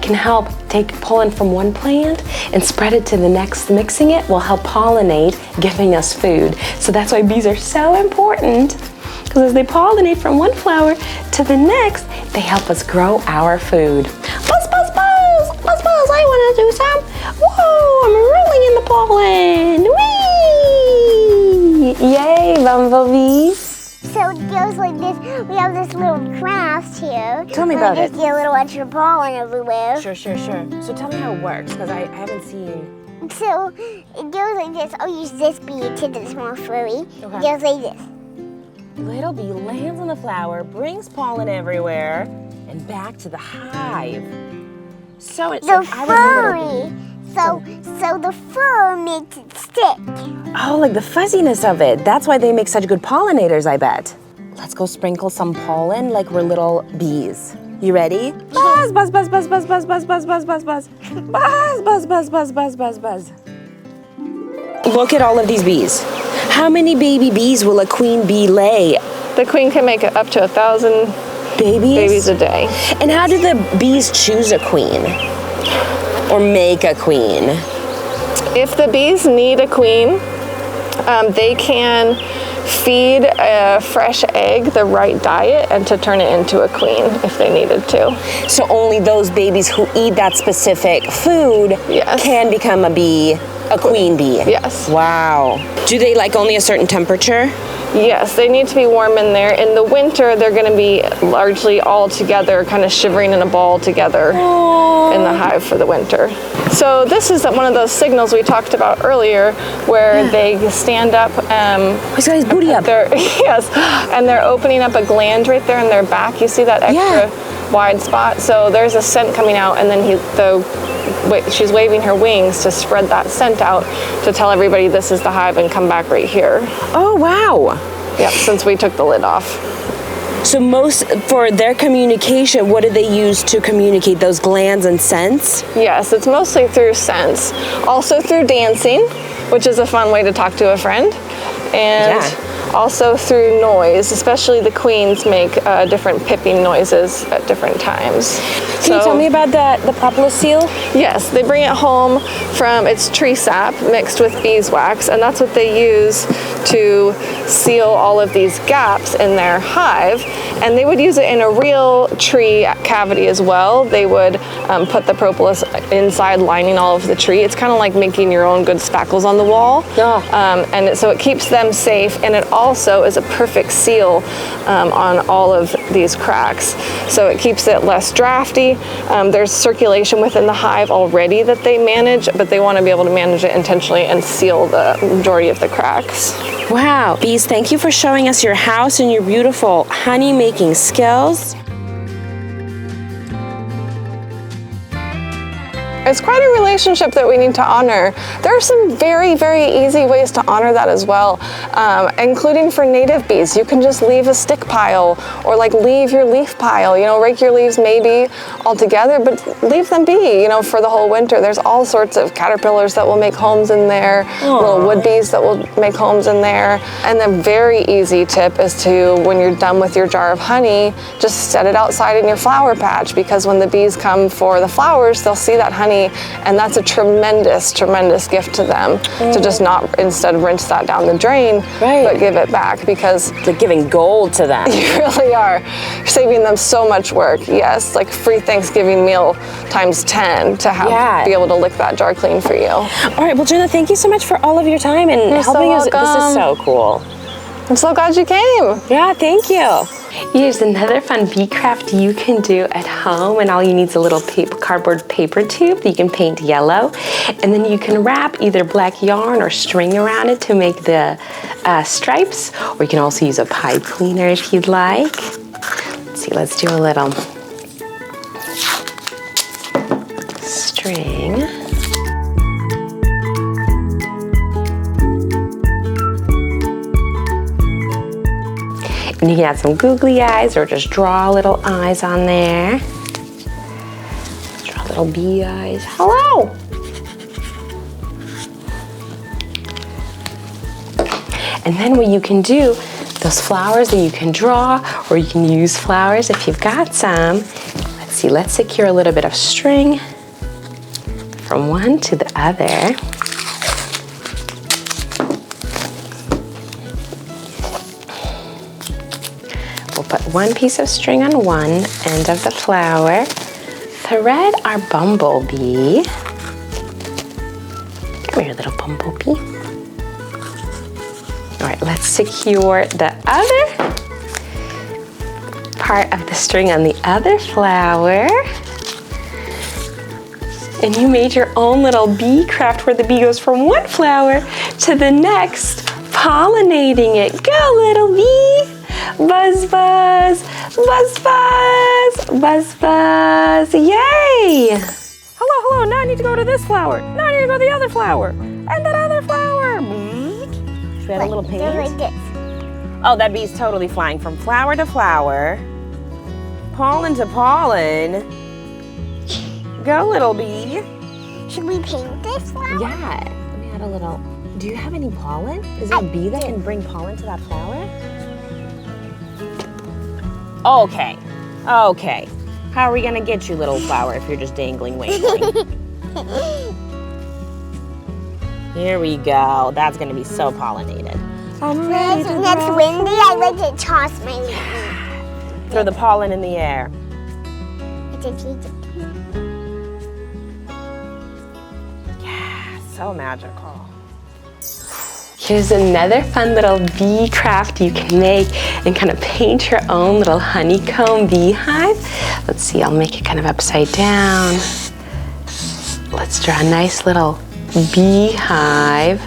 can help take pollen from one plant and spread it to the next, mixing it will help pollinate, giving us food. So that's why bees are so important, because as they pollinate from one flower to the next, they help us grow our food. Buzz, buzz, buzz! Buzz, buzz, I want to do some. Whoa, I'm rolling in the pollen. Whee! Yay, bumblebees. So it goes like this. We have this little craft here. Tell me about it. Just get a little extra pollen everywhere. Sure. So tell me how it works, because I haven't seen. So it goes like this. I'll use this bee to the small furry. It goes like this. Little bee lands on the flower, brings pollen everywhere, and back to the hive. So it's The furry. So the fur makes it stick. Oh, like the fuzziness of it. That's why they make such good pollinators, I bet. Let's go sprinkle some pollen like we're little bees. You ready? Buzz, buzz, buzz, buzz, buzz, buzz, buzz, buzz, buzz, buzz, buzz. Buzz, buzz, buzz, buzz, buzz, buzz, buzz. Look at all of these bees. How many baby bees will a queen bee lay? The queen can make up to 1,000 babies a day. And how do the bees choose a queen? Or make a queen? If the bees need a queen, they can feed a fresh egg the right diet and to turn it into a queen if they needed to. So only those babies who eat that specific food can become a queen bee? Yes. Wow. Do they like only a certain temperature? Yes, they need to be warm in there. In the winter, they're going to be largely all together, kind of shivering in a ball together in the hive for the winter. So this is one of those signals we talked about earlier where they stand up. He's got his booty up. Yes, and they're opening up a gland right there in their back. You see that extra wide spot? So there's a scent coming out, and then she's waving her wings to spread that scent out to tell everybody this is the hive and come back right here. Oh, wow. Yep, since we took the lid off. So for their communication, what do they use to communicate, those glands and scents? Yes, it's mostly through scents. Also through dancing, which is a fun way to talk to a friend. And also through noise, especially the queens make different piping noises at different times. Can you tell me about the propolis seal? Yes, they bring it home from its tree sap mixed with beeswax, and that's what they use to seal all of these gaps in their hive. And they would use it in a real tree cavity as well. They would put the propolis inside, lining all of the tree. It's kind of like making your own good spackles on the wall. So it keeps them safe, and it also is a perfect seal on all of these cracks. So it keeps it less drafty. There's circulation within the hive already that they manage, but they want to be able to manage it intentionally and seal the majority of the cracks. Wow. Bees, thank you for showing us your house and your beautiful honey making skills. It's quite a relationship that we need to honor. There are some very, very easy ways to honor that as well, including for native bees. You can just leave a stick pile or like leave your leaf pile, you know, rake your leaves maybe all together, but leave them be, you know, for the whole winter. There's all sorts of caterpillars that will make homes in there, little wood bees that will make homes in there. And the very easy tip is to, when you're done with your jar of honey, just set it outside in your flower patch, because when the bees come for the flowers, they'll see that honey, and that's a tremendous, tremendous gift to them, to just not instead rinse that down the drain, but give it back, because It's like giving gold to them. you really are. You're saving them so much work. Yes, like free Thanksgiving meal times 10 to have be able to lick that jar clean for you. All right, well, Jenna, thank you so much for all of your time and helping us. This is so cool. I'm so glad you came. Yeah, thank you. Here's another fun bee craft you can do at home, and all you need is a little cardboard paper tube that you can paint yellow, and then you can wrap either black yarn or string around it to make the stripes, or you can also use a pipe cleaner if you'd like. Let's see, let's do a little string. And you can add some googly eyes or just draw little eyes on there. Draw little bee eyes. Hello! And then what you can do, those flowers that you can draw, or you can use flowers if you've got some. Let's see, let's secure a little bit of string from one to the other. We'll put one piece of string on one end of the flower, thread our bumblebee. Come here, little bumblebee. All right, let's secure the other part of the string on the other flower. And you made your own little bee craft where the bee goes from one flower to the next, pollinating it. Go, little bee! Buzz, buzz, buzz, buzz, buzz, buzz, yay! Hello, hello, now I need to go to this flower. Now I need to go to the other flower. And that other flower. Should we add a little paint? Like this. Oh, that bee's totally flying from flower to flower. Pollen to pollen. Go, little bee. Should we paint this flower? Yeah, let me add a little. Do you have any pollen? Is there a bee that can bring pollen to that flower? Okay, okay. How are we gonna get you, little flower, if you're just dangling, waving? Here we go. That's gonna be so pollinated. When it's windy, I like to toss my leaf. Throw the pollen in the air. Yeah, so magical. Here's another fun little bee craft you can make and kind of paint your own little honeycomb beehive. Let's see, I'll make it kind of upside down. Let's draw a nice little beehive.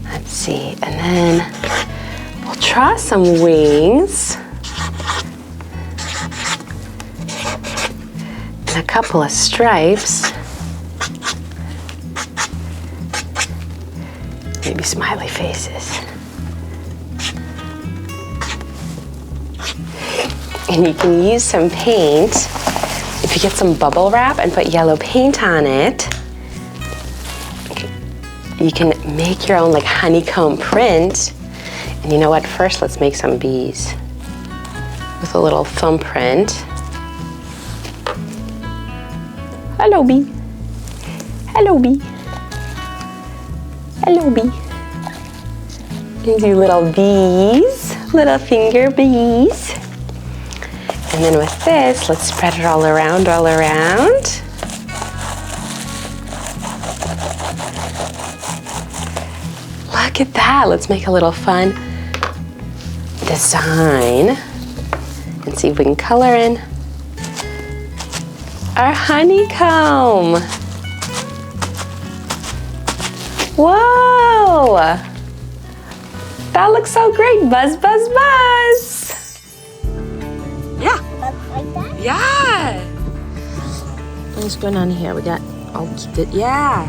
Let's see, and then we'll draw some wings. A couple of stripes, maybe smiley faces. And you can use some paint. If you get some bubble wrap and put yellow paint on it, you can make your own like honeycomb print. And you know what? First, let's make some bees with a little thumbprint. Hello, bee. Hello, bee. Hello, bee. And do little bees, little finger bees. And then with this, let's spread it all around, all around. Look at that. Let's make a little fun design and see if we can color in our honeycomb. Whoa! That looks so great. Buzz, buzz, buzz. Yeah. What's going on here? We got, oh, yeah.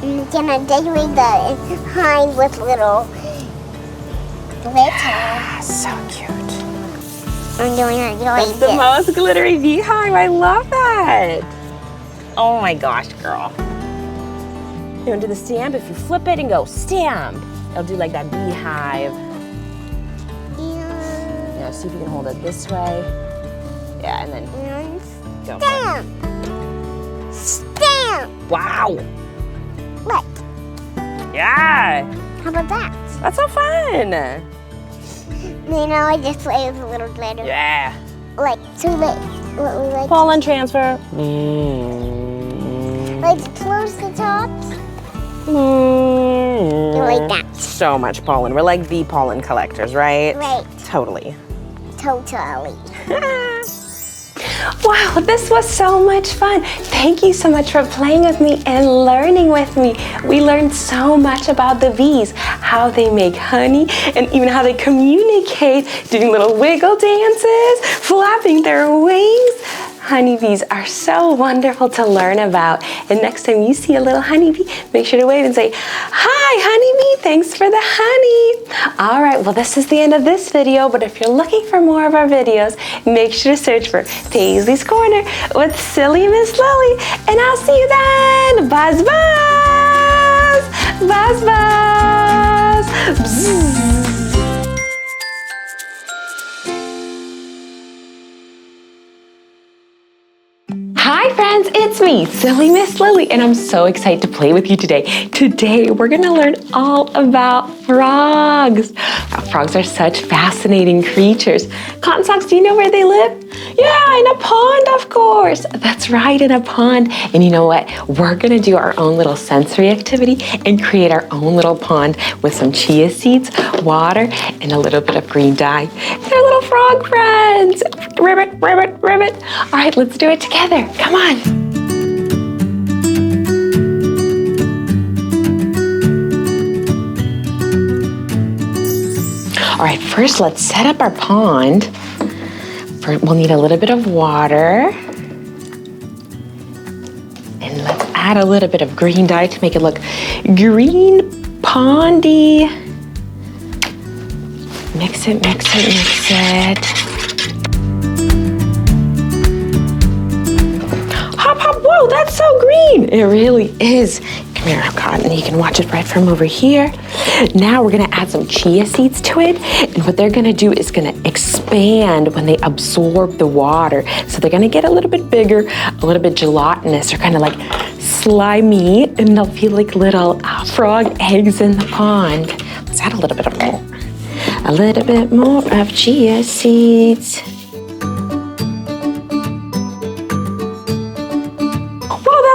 I'm gonna decorate the hive with little glitter. So cute. I'm doing it like That's the this. most glittery beehive. I love that. Oh my gosh, girl. You want to do the stamp? If you flip it and go stamp, it'll do like that beehive. Yeah, see if you can hold it this way. Yeah, and then And go. stamp. Stamp. Wow. Look. Yeah. How about that? That's so fun. You know, I just play with a little glitter. Yeah. Like, so like, what we like, Pollen transfer. like to close the tops. You like that? So much pollen. We're like bee pollen collectors, right? Right. Totally. Totally. Wow, this was so much fun. Thank you so much for playing with me and learning with me. We learned so much about the bees, how they make honey, and even how they communicate, doing little wiggle dances, flapping their wings. Honeybees are so wonderful to learn about. And next time you see a little honeybee, make sure to wave and say, "Hi, honeybee, thanks for the honey." All right, well, this is the end of this video, but if you're looking for more of our videos, make sure to search for Paisley's Corner with Silly Miss Lily. And I'll see you then. Buzz, buzz, buzz, buzz. Bzz. Hi friends, it's me, Silly Miss Lily, and I'm so excited to play with you today. Today, we're gonna learn all about frogs. Now, frogs are such fascinating creatures. Cotton Socks, do you know where they live? Yeah, in a pond, of course. That's right, in a pond. And you know what? We're gonna do our own little sensory activity and create our own little pond with some chia seeds, water, and a little bit of green dye. They're little frog friends. Ribbit, ribbit, ribbit. All right, let's do it together. Come on. All right, first let's set up our pond. We'll need a little bit of water. And let's add a little bit of green dye to make it look green pondy. Mix it, mix it, mix it. Hop, hop, whoa, that's so green. It really is. Come here, Cotton, you can watch it right from over here. Now we're gonna add some chia seeds to it, and what they're gonna do is gonna expand when they absorb the water. So they're gonna get a little bit bigger, a little bit gelatinous, or kind of like slimy, and they'll feel like little frog eggs in the pond. Let's add a little bit of more. A little bit more of chia seeds.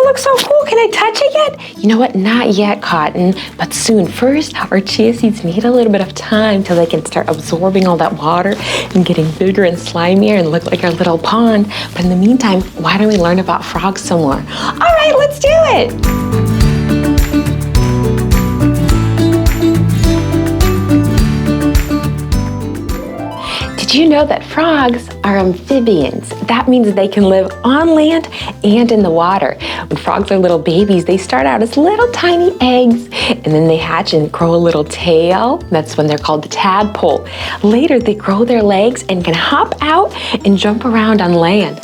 Looks so cool. Can I touch it yet? You know what? Not yet, Cotton, but soon. First, our chia seeds need a little bit of time till they can start absorbing all that water and getting bigger and slimier and look like our little pond. But in the meantime, why don't we learn about frogs some more? All right, let's do it. Did you know that frogs are amphibians? That means they can live on land and in the water. When frogs are little babies, they start out as little tiny eggs, and then they hatch and grow a little tail. That's when they're called the tadpole. Later, they grow their legs and can hop out and jump around on land.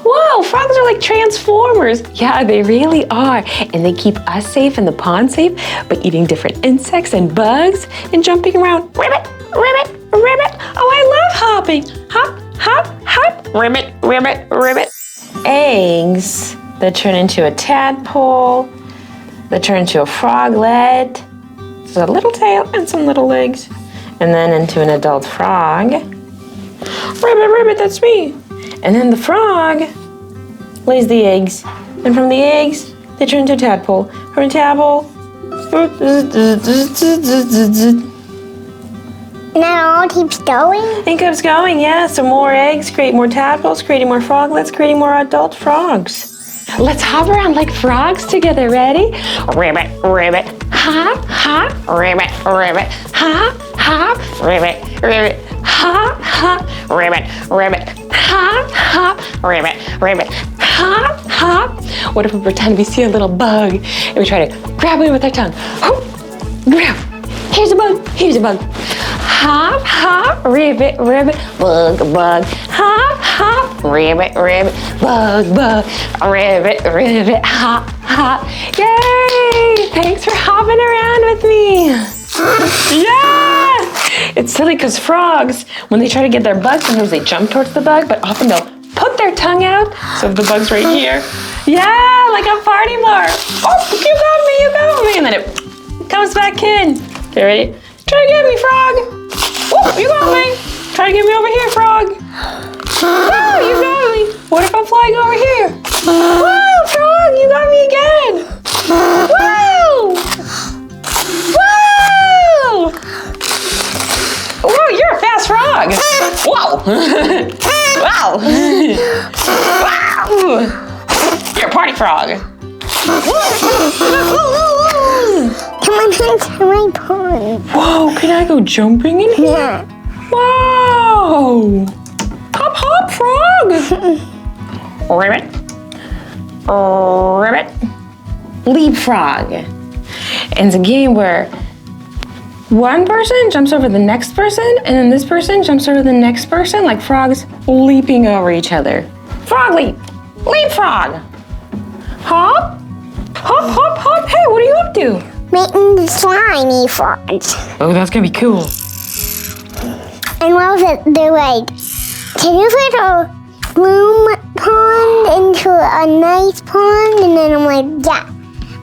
Whoa, frogs are like transformers. Yeah, they really are. And they keep us safe and the pond safe by eating different insects and bugs and jumping around. Ribbit, ribbit, ribbit. Oh, I love hopping. Hop, hop, hop. Ribbit, ribbit, ribbit. Eggs that turn into a tadpole, that turn into a froglet. So a little tail and some little legs. And then into an adult frog. Ribbit, ribbit, that's me. And then the frog lays the eggs. And from the eggs, they turn into a tadpole. From a tadpole, And that all keeps going? it keeps going, yeah. So more eggs create more tadpoles, creating more froglets, creating more adult frogs. Let's hop around like frogs together. Ready? Ribbit, ribbit, hop, hop, ribbit, ribbit, hop, hop, ribbit, ribbit, hop, hop, ribbit, ribbit, hop, hop, ribbit, ribbit, hop, hop. What if we pretend we see a little bug and we try to grab it with our tongue? Hop, grab. Here's a bug, here's a bug. Hop, hop, ribbit, ribbit, bug, bug. Hop, hop, ribbit, ribbit, bug, bug. Ribbit, ribbit, hop, hop. Yay! Thanks for hopping around with me. Yes! It's silly because frogs, when they try to get their bug, sometimes they jump towards the bug, but often they'll put their tongue out. So the bug's right here. Yeah, like a party mark. Oh, you got me, you got me. And then it comes back in. Okay, ready? Try to get me, frog. Oh, you got me. Try to get me over here, frog. Oh, you got me. What if I'm flying over here? Wow, frog, you got me again. Wow. Wow. Whoa, you're a fast frog. Whoa. Wow. Wow. You're a party frog. Come on into my pond. Whoa, can I go jumping in here? Yeah. Wow. Hop, hop, frog. Ribbit. Ribbit. Leapfrog. And it's a game where one person jumps over the next person, and then this person jumps over the next person, like frogs leaping over each other. Frog leap. Leapfrog. Hop. Hop, hop, hop. Hey, what are you up to? Making the slimy frogs. Oh, that's gonna be cool. And what was it? They're like, can you put a bloom pond into a nice pond? And then I'm like, yeah.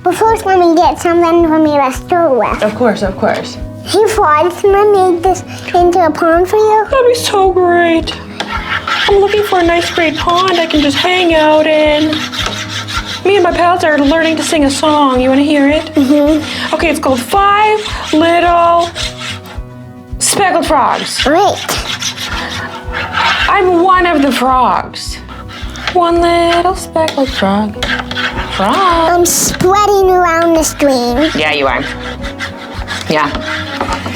But first, let me get something for me to stir with. Of course, of course. Hey, frogs, can I make this into a pond for you? That'd be so great. I'm looking for a nice, great pond I can just hang out in. Me and my pals are learning to sing a song. You want to hear it? Mm-hmm. Okay, it's called 5 Little Speckled Frogs. Great. I'm one of the frogs. One little speckled frog. Frog. I'm spreading around the stream. Yeah, you are. Yeah.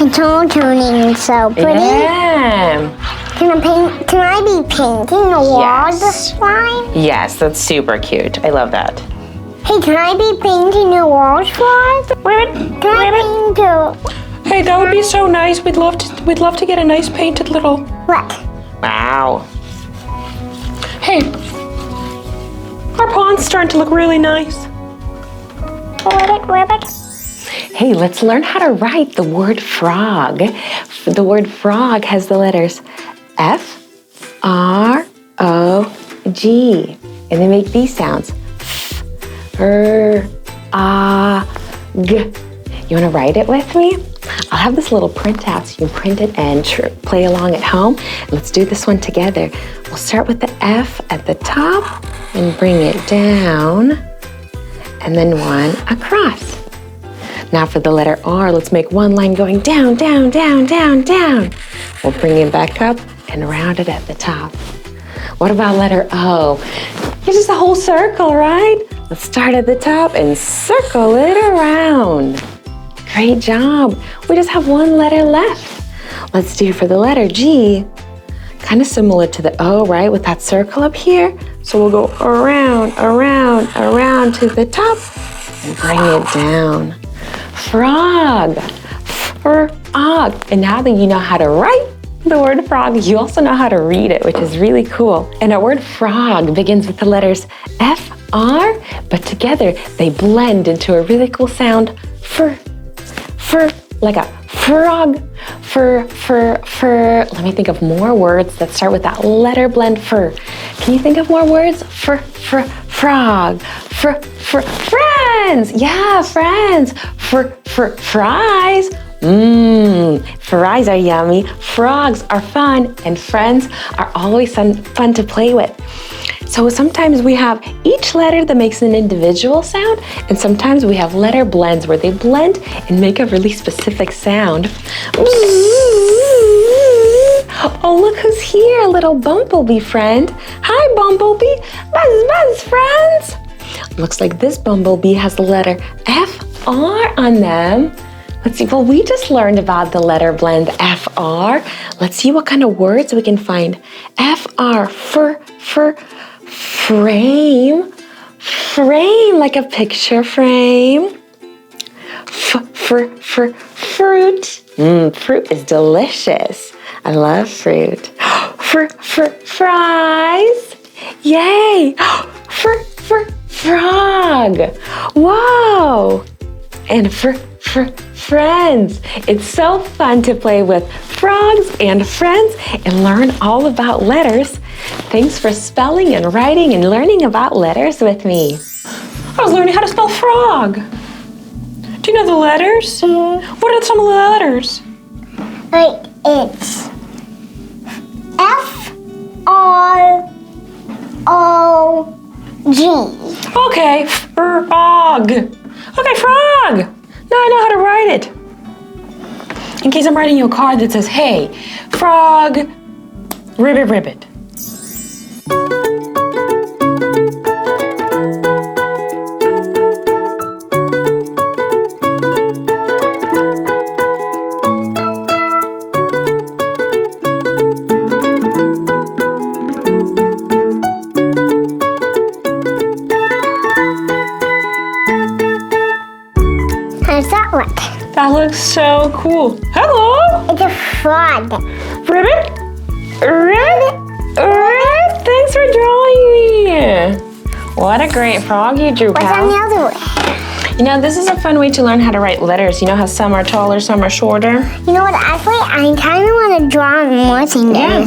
It's all turning so pretty. Yeah. Can I be painting the walls with slime? Yes, that's super cute. I love that. Hey, can I be painting the walls for us? Can I paint the... Hey, that would be so nice. We'd love to get a nice painted little. What? Wow. Hey, our pond's starting to look really nice. Ribbit. Hey, let's learn how to write the word frog. The word frog has the letters F-R-O-G. And they make these sounds. F-R-A-G. You want to write it with me? I'll have this little printout so you can print it and play along at home. Let's do this one together. We'll start with the F at the top and bring it down, and then one across. Now for the letter R, let's make one line going down, down, down, down, down. We'll bring it back up and round it at the top. What about letter O? It's just a whole circle, right? Let's start at the top and circle it around. Great job. We just have one letter left. Let's do for the letter G. Kind of similar to the O, right? With that circle up here. So we'll go around, around, around to the top and bring it down. Frog. Frog. And now that you know how to write the word frog, you also know how to read it, which is really cool. And our word frog begins with the letters F-R, but together they blend into a really cool sound. Fur, like a frog. Fur. Let me think of more words that start with that letter blend fur. Can you think of more words? Frog. Friends. Yeah, friends. Fries. Fries are yummy. Frogs are fun, and friends are always fun to play with. So sometimes we have each letter that makes an individual sound, and sometimes we have letter blends where they blend and make a really specific sound. Oh, look who's here, a little bumblebee friend. Hi, bumblebee. Buzz, friends. Looks like this bumblebee has the letter F-R on them. Let's see, well, we just learned about the letter blend F-R R. Let's see what kind of words we can find. F-R, frame. Frame, like a picture frame. Fruit. Fruit is delicious. I love fruit. Fries. Yay. Frog. Whoa. And friends. It's so fun to play with frogs and friends and learn all about letters. Thanks for spelling and writing and learning about letters with me. I was learning how to spell frog. Do you know the letters? What are some of the letters? Like it's F-R-O-G. Okay, frog. Okay, frog. Now I know how to write it. In case I'm writing you a card that says, hey, frog, ribbit. How's that look? That looks so cool. Hello, It's a frog. ribbit. Thanks for drawing me. What a great frog you drew, What's on pal. the other one? You know, this is a fun way to learn how to write letters. You know how some are taller, some are shorter? You know what? Actually, I kind of want to draw more things. Yeah.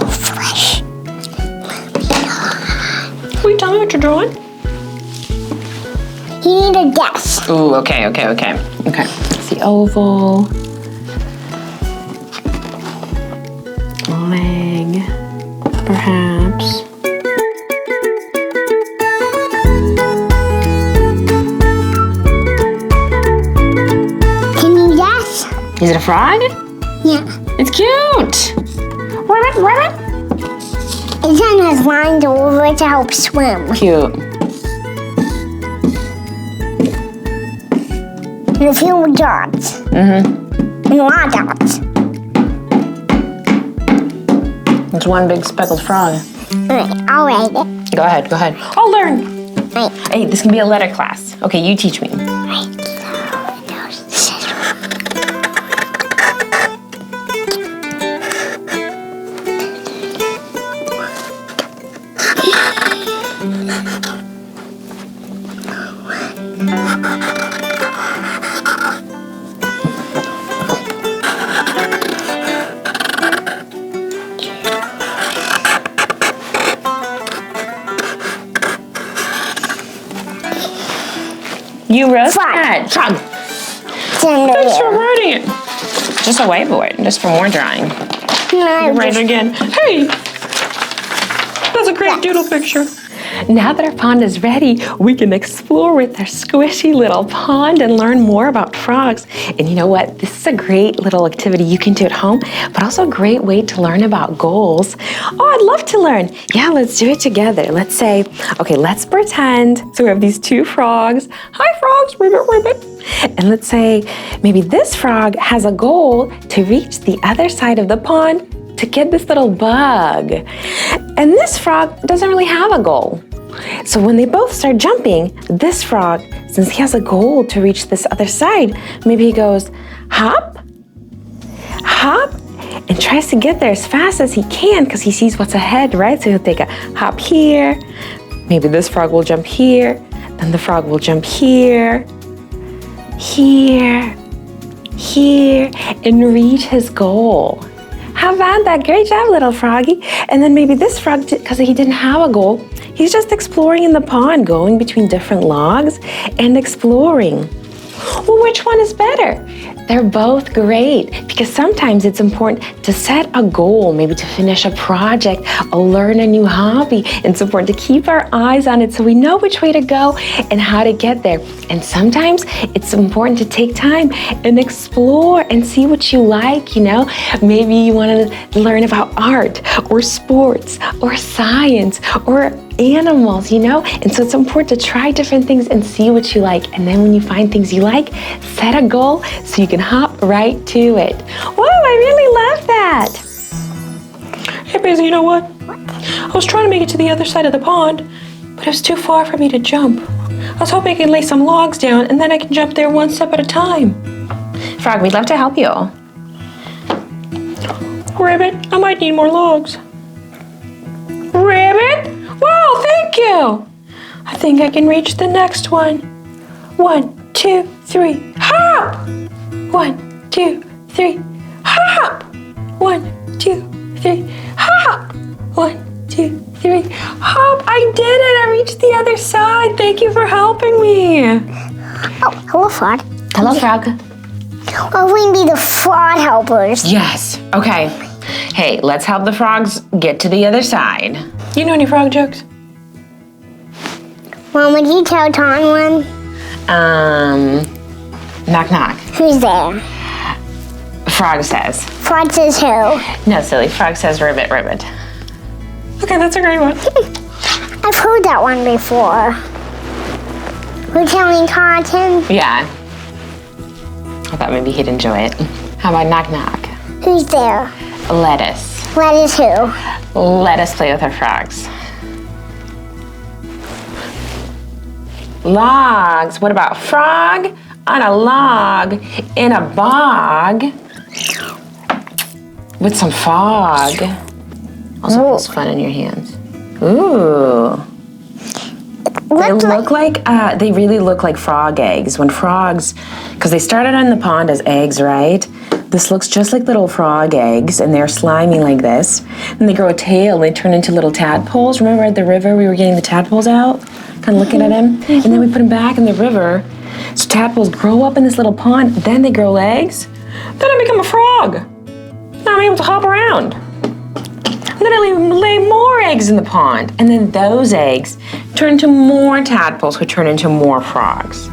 Fresh. Will you tell me what you're drawing? You need a guess. Ooh, okay. It's the oval. Leg, perhaps. Can you guess? Is it a frog? Yeah. It's cute. Rabbit. It kind of has lines over it to help swim. Cute. And a few dots. And a lot of dots. It's one big speckled frog. Alright, I'll write it. Go ahead. I'll learn. Right. Hey, this can be a letter class. Okay, you teach me. You wrote that. Frog. Thanks for writing it. Just a whiteboard, just for more drawing. No, Write it again. Hey, that's a great doodle picture. Now that our pond is ready, we can explore with our squishy little pond and learn more about frogs. And you know what? This is a great little activity you can do at home, but also a great way to learn about goals. Oh, I'd love to learn. Yeah, let's do it together. Let's say, okay, let's pretend. So we have these two frogs. Hi, frogs, ribbit. And let's say maybe this frog has a goal to reach the other side of the pond to get this little bug. And this frog doesn't really have a goal. So when they both start jumping, this frog, since he has a goal to reach this other side, maybe he goes hop, and tries to get there as fast as he can because he sees what's ahead, right? So he'll take a hop here. Maybe this frog will jump here. Then the frog will jump here, and reach his goal. How about that? Great job, little froggy. And then maybe this frog, because he didn't have a goal, he's just exploring in the pond, going between different logs and exploring. Well, which one is better? They're both great because sometimes it's important to set a goal, maybe to finish a project or learn a new hobby. And it's important to keep our eyes on it so we know which way to go and how to get there. And sometimes it's important to take time and explore and see what you like, you know. Maybe you want to learn about art or sports or science or animals, you know? And so it's important to try different things and see what you like. And then when you find things you like, set a goal so you can hop right to it. Whoa, I really love that. Hey, Paisley, you know what? I was trying to make it to the other side of the pond, but it was too far for me to jump. I was hoping I could lay some logs down and then I can jump there one step at a time. Frog, we'd love to help you. Ribbit, I might need more logs. Ribbit? Whoa, thank you. I think I can reach the next one. 1, 2, 3, hop! 1, 2, 3, hop! 1, 2, 3, hop! 1, 2, 3, hop! I did it! I reached the other side. Thank you for helping me. Oh, hello, Frog. Hello, Frog. Oh, we can be the frog helpers. Yes. Okay. Hey, let's help the frogs get to the other side. You know any frog jokes? Mom, would you tell Tom one? Knock knock. Who's there? Frog says. Frog says who? No, silly. Frog says ribbit, ribbit. Okay, that's a great one. I've heard that one before. We're telling Cotton. Yeah. I thought maybe he'd enjoy it. How about knock knock? Who's there? Lettuce. Lettuce who? Let us play with our frogs. Logs. What about frog on a log in a bog with some fog? Also feels fun in your hands. Ooh. They really look like frog eggs. When frogs, because they started on the pond as eggs, right? This looks just like little frog eggs, and they're slimy like this. And they grow a tail, and they turn into little tadpoles. Remember at the river we were getting the tadpoles out? Kind of looking at them? And then we put them back in the river. So tadpoles grow up in this little pond, then they grow eggs. Then I become a frog. Now I'm able to hop around. And then I lay more eggs in the pond. And then those eggs turn into more tadpoles who turn into more frogs.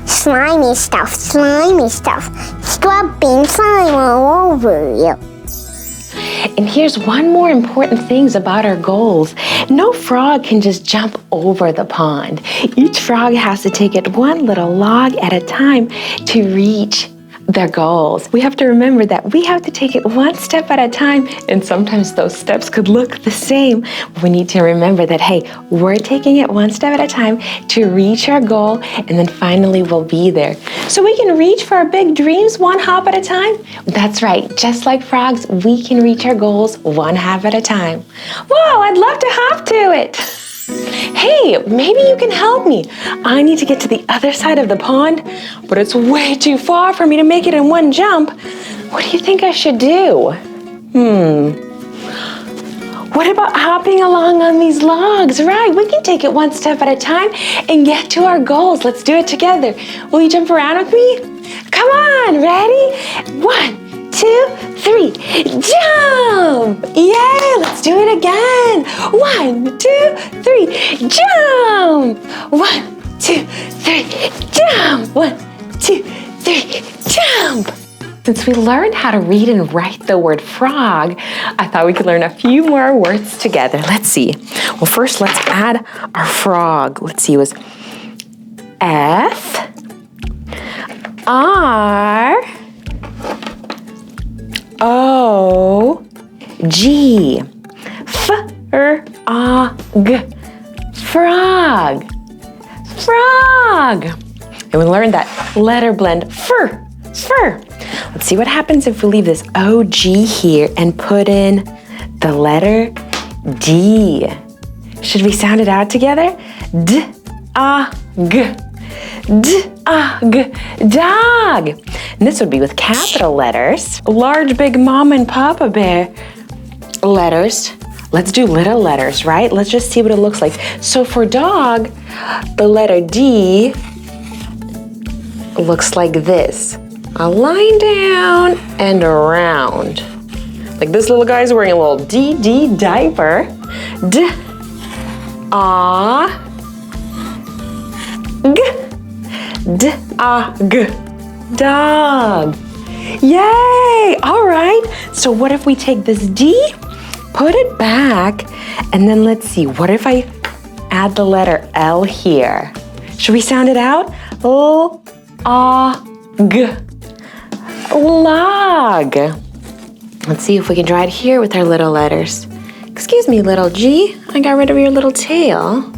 Slimy stuff, slimy stuff. Stop being slime all over you. And here's one more important thing about our goals. No frog can just jump over the pond. Each frog has to take it one little log at a time to reach their goals. We have to remember that we have to take it one step at a time, and sometimes those steps could look the same. We need to remember that, hey, we're taking it one step at a time to reach our goal, and then finally we'll be there. So we can reach for our big dreams one hop at a time. That's right, just like frogs, we can reach our goals one hop at a time. Whoa, I'd love to hop to it. Hey, maybe you can help me. I need to get to the other side of the pond, but it's way too far for me to make it in one jump. What do you think I should do? What about hopping along on these logs? Right, we can take it one step at a time and get to our goals. Let's do it together. Will you jump around with me? Come on, ready? 1, 2, 3, jump! Yay, let's do it again. 1, 2, 3, jump! 1, 2, 3, jump! 1, 2, 3, jump! Since we learned how to read and write the word frog, I thought we could learn a few more words together. Let's see. Well, first let's add our frog. Let's see, it was F, R, O, G, F-R-O-G, frog, frog. And we learned that letter blend, fur. Let's see what happens if we leave this O-G here and put in the letter D. Should we sound it out together? D-A-G, D-A-G, dog. And this would be with capital letters. Large, big mom and papa bear letters. Let's do little letters, right? Let's just see what it looks like. So for dog, the letter D looks like this. A line down and around. Like this little guy's wearing a little DD diaper. D, A, G, D, A, G, dog. Yay! All right. So what if we take this D, put it back, and then let's see. What if I add the letter L here. Should we sound it out? L-A-G. Log. Let's see if we can try it here with our little letters. Excuse me, little G. I got rid of your little tail.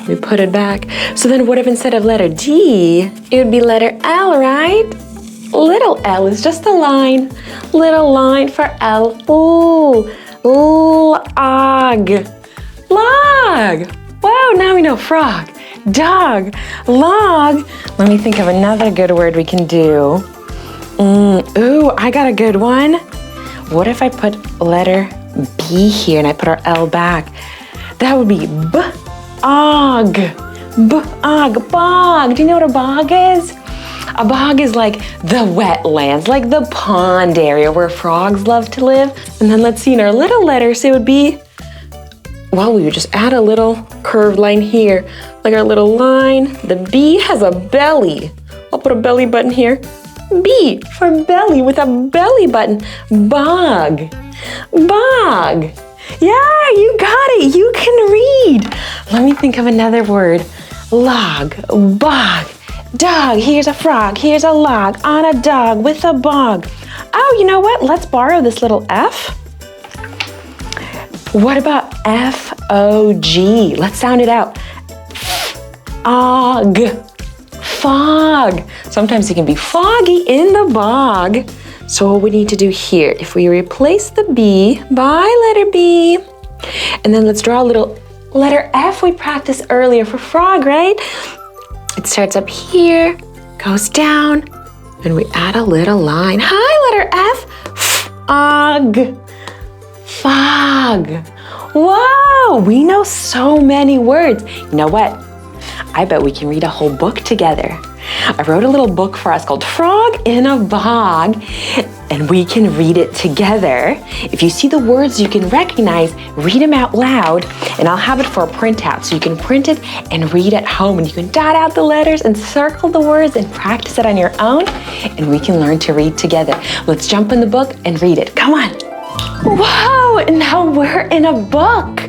We put it back. So then what if instead of letter D, it would be letter L, right? Little L is just a line. Little line for L. Ooh, log. Log. Wow, now we know frog, dog, log. Let me think of another good word we can do. Ooh, I got a good one. What if I put letter B here and I put our L back? That would be b-og. B-og, bog. Do you know what a bog is? A bog is like the wetlands, like the pond area where frogs love to live. And then let's see, in our little letters, it would be, well, we would just add a little curved line here, like our little line. The B has a belly. I'll put a belly button here. B for belly with a belly button. Bog. Bog. Yeah, you got it. You can read. Let me think of another word. Log. Bog. Dog. Here's a frog. Here's a log on a dog with a bog. Oh, you know what? Let's borrow this little F. What about F-O-G? Let's sound it out. Og. Fog. Sometimes it can be foggy in the bog. So what we need to do here, if we replace the B by letter B, and then let's draw a little letter F we practiced earlier for frog, right? It starts up here, goes down, and we add a little line. Hi, letter F. Fog. Fog. Wow, we know so many words. You know what? I bet we can read a whole book together. I wrote a little book for us called Frog in a Bog, and we can read it together. If you see the words you can recognize, read them out loud, and I'll have it for a printout so you can print it and read at home, and you can dot out the letters and circle the words and practice it on your own, and we can learn to read together. Let's jump in the book and read it. Come on. Whoa, now we're in a book.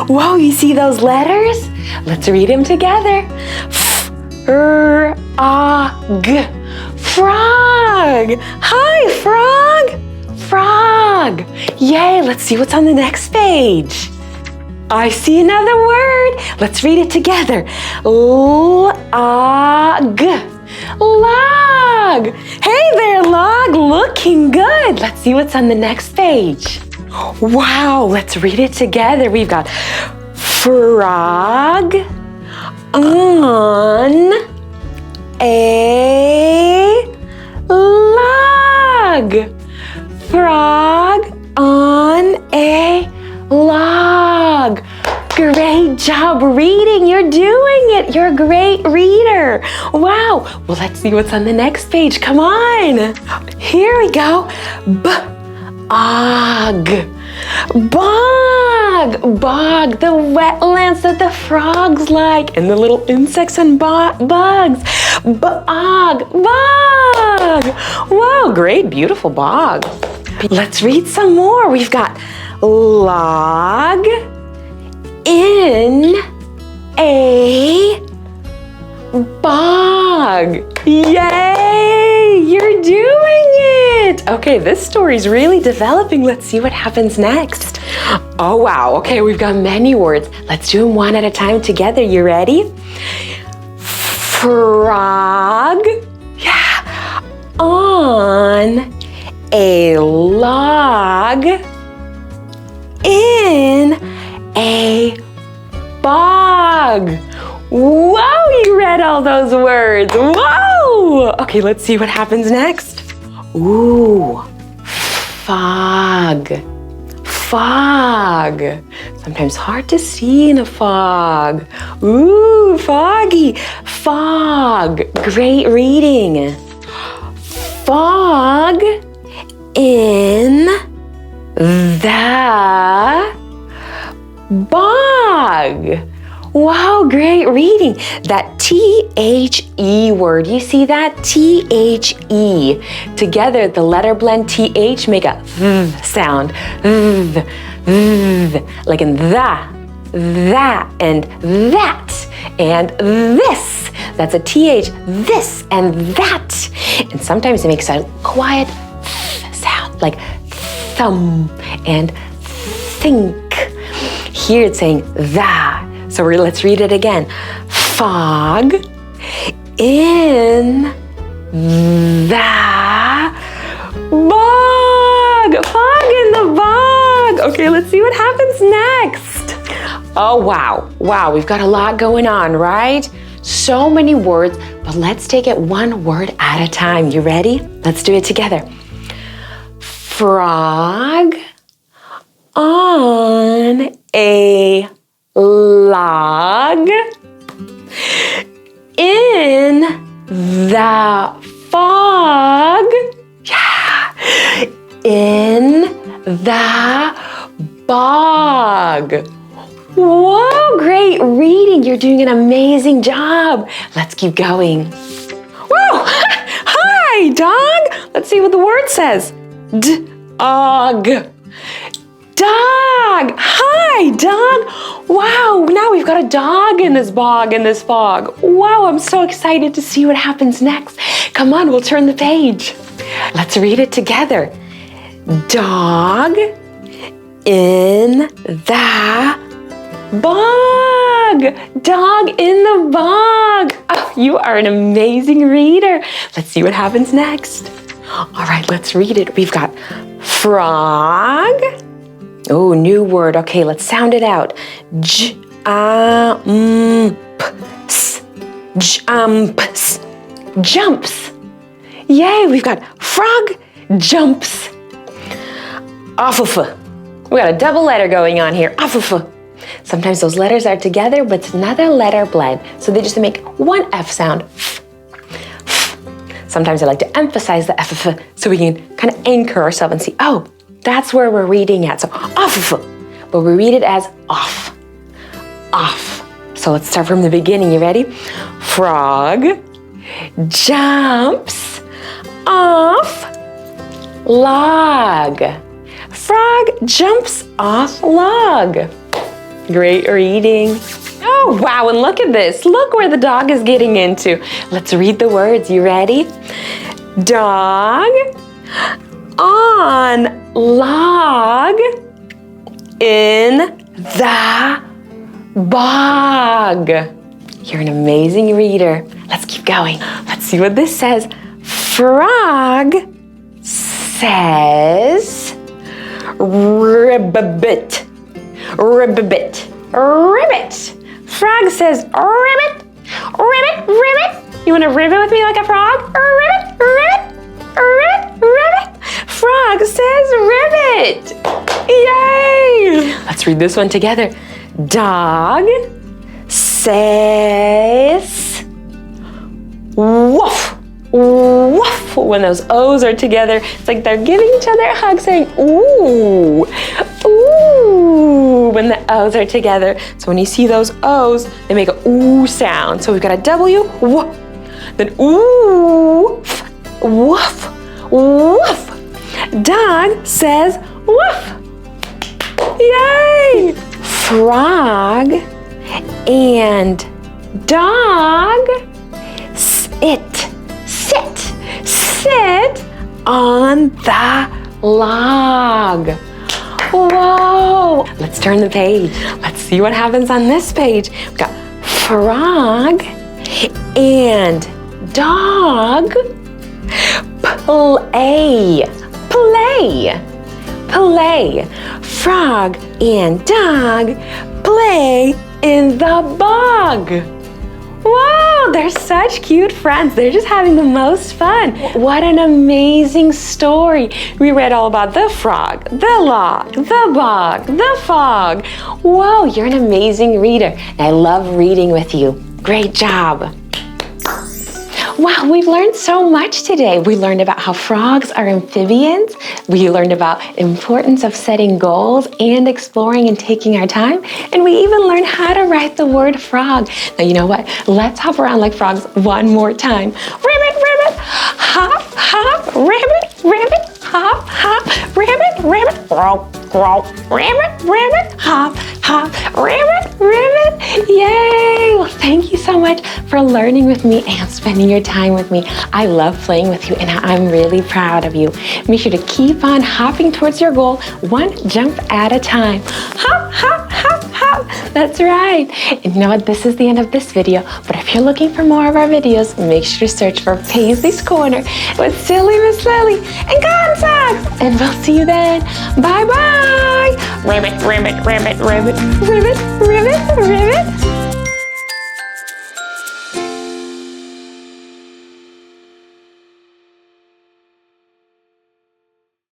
Whoa, you see those letters? Let's read them together. F-R-A-G. Frog. Hi, frog. Frog. Yay, let's see what's on the next page. I see another word. Let's read it together. Log. Log. Hey there, log. Looking good. Let's see what's on the next page. Wow, let's read it together. We've got frog on a log. Frog on a log. Great job reading. You're doing it. You're a great reader. Wow. Well, let's see what's on the next page. Come on. Here we go. Bog. Bog. Bog. The wetlands that the frogs like and the little insects and bugs. Bog. Bog. Wow. Great. Beautiful bog. Let's read some more. We've got log in a bog. Yay! You're doing it! Okay, this story's really developing. Let's see what happens next. Oh, wow. Okay, we've got many words. Let's do them one at a time together. You ready? Frog. Yeah. On a log in a bog. Whoa, you read all those words. Whoa. Okay, let's see what happens next. Ooh, fog. Fog. Sometimes hard to see in a fog. Ooh, foggy. Fog. Great reading. Fog in the bog. Wow, great reading. That T-H-E word, you see that? T-H-E. Together, the letter blend T-H make a th sound. Th, th, like in the. that, and that, and this. That's a TH, this and that. And sometimes it makes a quiet sound, like thumb and think. Here it's saying the. So let's read it again. Fog in the bog. Fog in the bog. Okay, let's see what happens next. Oh, wow. Wow, we've got a lot going on, right? So many words, but let's take it one word at a time. You ready? Let's do it together. Frog on a log in the fog. Yeah. In the bog. Whoa, great reading. You're doing an amazing job. Let's keep going. Whoa, hi, dog. Let's see what the word says. Dog. Dog. Hi, dog. Wow, now we've got a dog in this bog, in this fog. Wow, I'm so excited to see what happens next. Come on, we'll turn the page. Let's read it together. Dog in the bog. Dog in the bog. Oh, you are an amazing reader. Let's see what happens next. All right, let's read it. We've got frog. Oh, new word. Okay, let's sound it out. Jumps. Jumps. Jumps. Yay, we've got frog jumps. Off of. We got a double letter going on here. Off of. Sometimes those letters are together, but it's another letter blend. So they just make one F sound. Sometimes I like to emphasize the F so we can kind of anchor ourselves and see, oh, that's where we're reading at. So off, but we read it as off, off. So let's start from the beginning. You ready? Frog jumps off log. Frog jumps off log. Great reading. Oh, wow, and look at this. Look where the dog is getting into. Let's read the words. You ready? Dog on log in the bog. You're an amazing reader. Let's keep going. Let's see what this says. Frog says ribbit. Ribbit. Ribbit. Frog says ribbit. Ribbit. Ribbit. You want to ribbit with me like a frog? Ribbit. Ribbit. Ribbit. Ribbit. Frog says ribbit. Yay! Let's read this one together. Dog says woof. Woof. When those O's are together, it's like they're giving each other a hug saying ooh. Ooh. When the O's are together. So when you see those O's, they make a ooh sound. So we've got a W, woof. Then ooh, woof, woof. Dog says woof. Yay! Frog and dog sit on the log. Whoa! Let's turn the page. Let's see what happens on this page. We've got frog and dog play. Frog and dog play in the bog. Whoa, they're such cute friends. They're just having the most fun. What an amazing story. We read all about the frog, the log, the bog, the fog. Whoa, you're an amazing reader. And I love reading with you. Great job. Wow, we've learned so much today. We learned about how frogs are amphibians. We learned about the importance of setting goals and exploring and taking our time. And we even learned how to write the word frog. Now, you know what? Let's hop around like frogs one more time. Ribbit, ribbit, hop, hop, ribbit, ribbit, hop. hop, hop, rabbit, rabbit, growl, growl, rabbit, rabbit, hop, hop, rabbit, rabbit. Yay! Well, thank you so much for learning with me and spending your time with me. I love playing with you and I'm really proud of you. Make sure to keep on hopping towards your goal, one jump at a time. Hop, hop, hop, hop. That's right. And you know what? This is the end of this video, but if you're looking for more of our videos, make sure to search for Paisley's Corner with Silly Miss Lily and Cotton Socks. And we'll see you then. Bye-bye. Ribbit, ribbit, ribbit, ribbit, ribbit, ribbit, ribbit.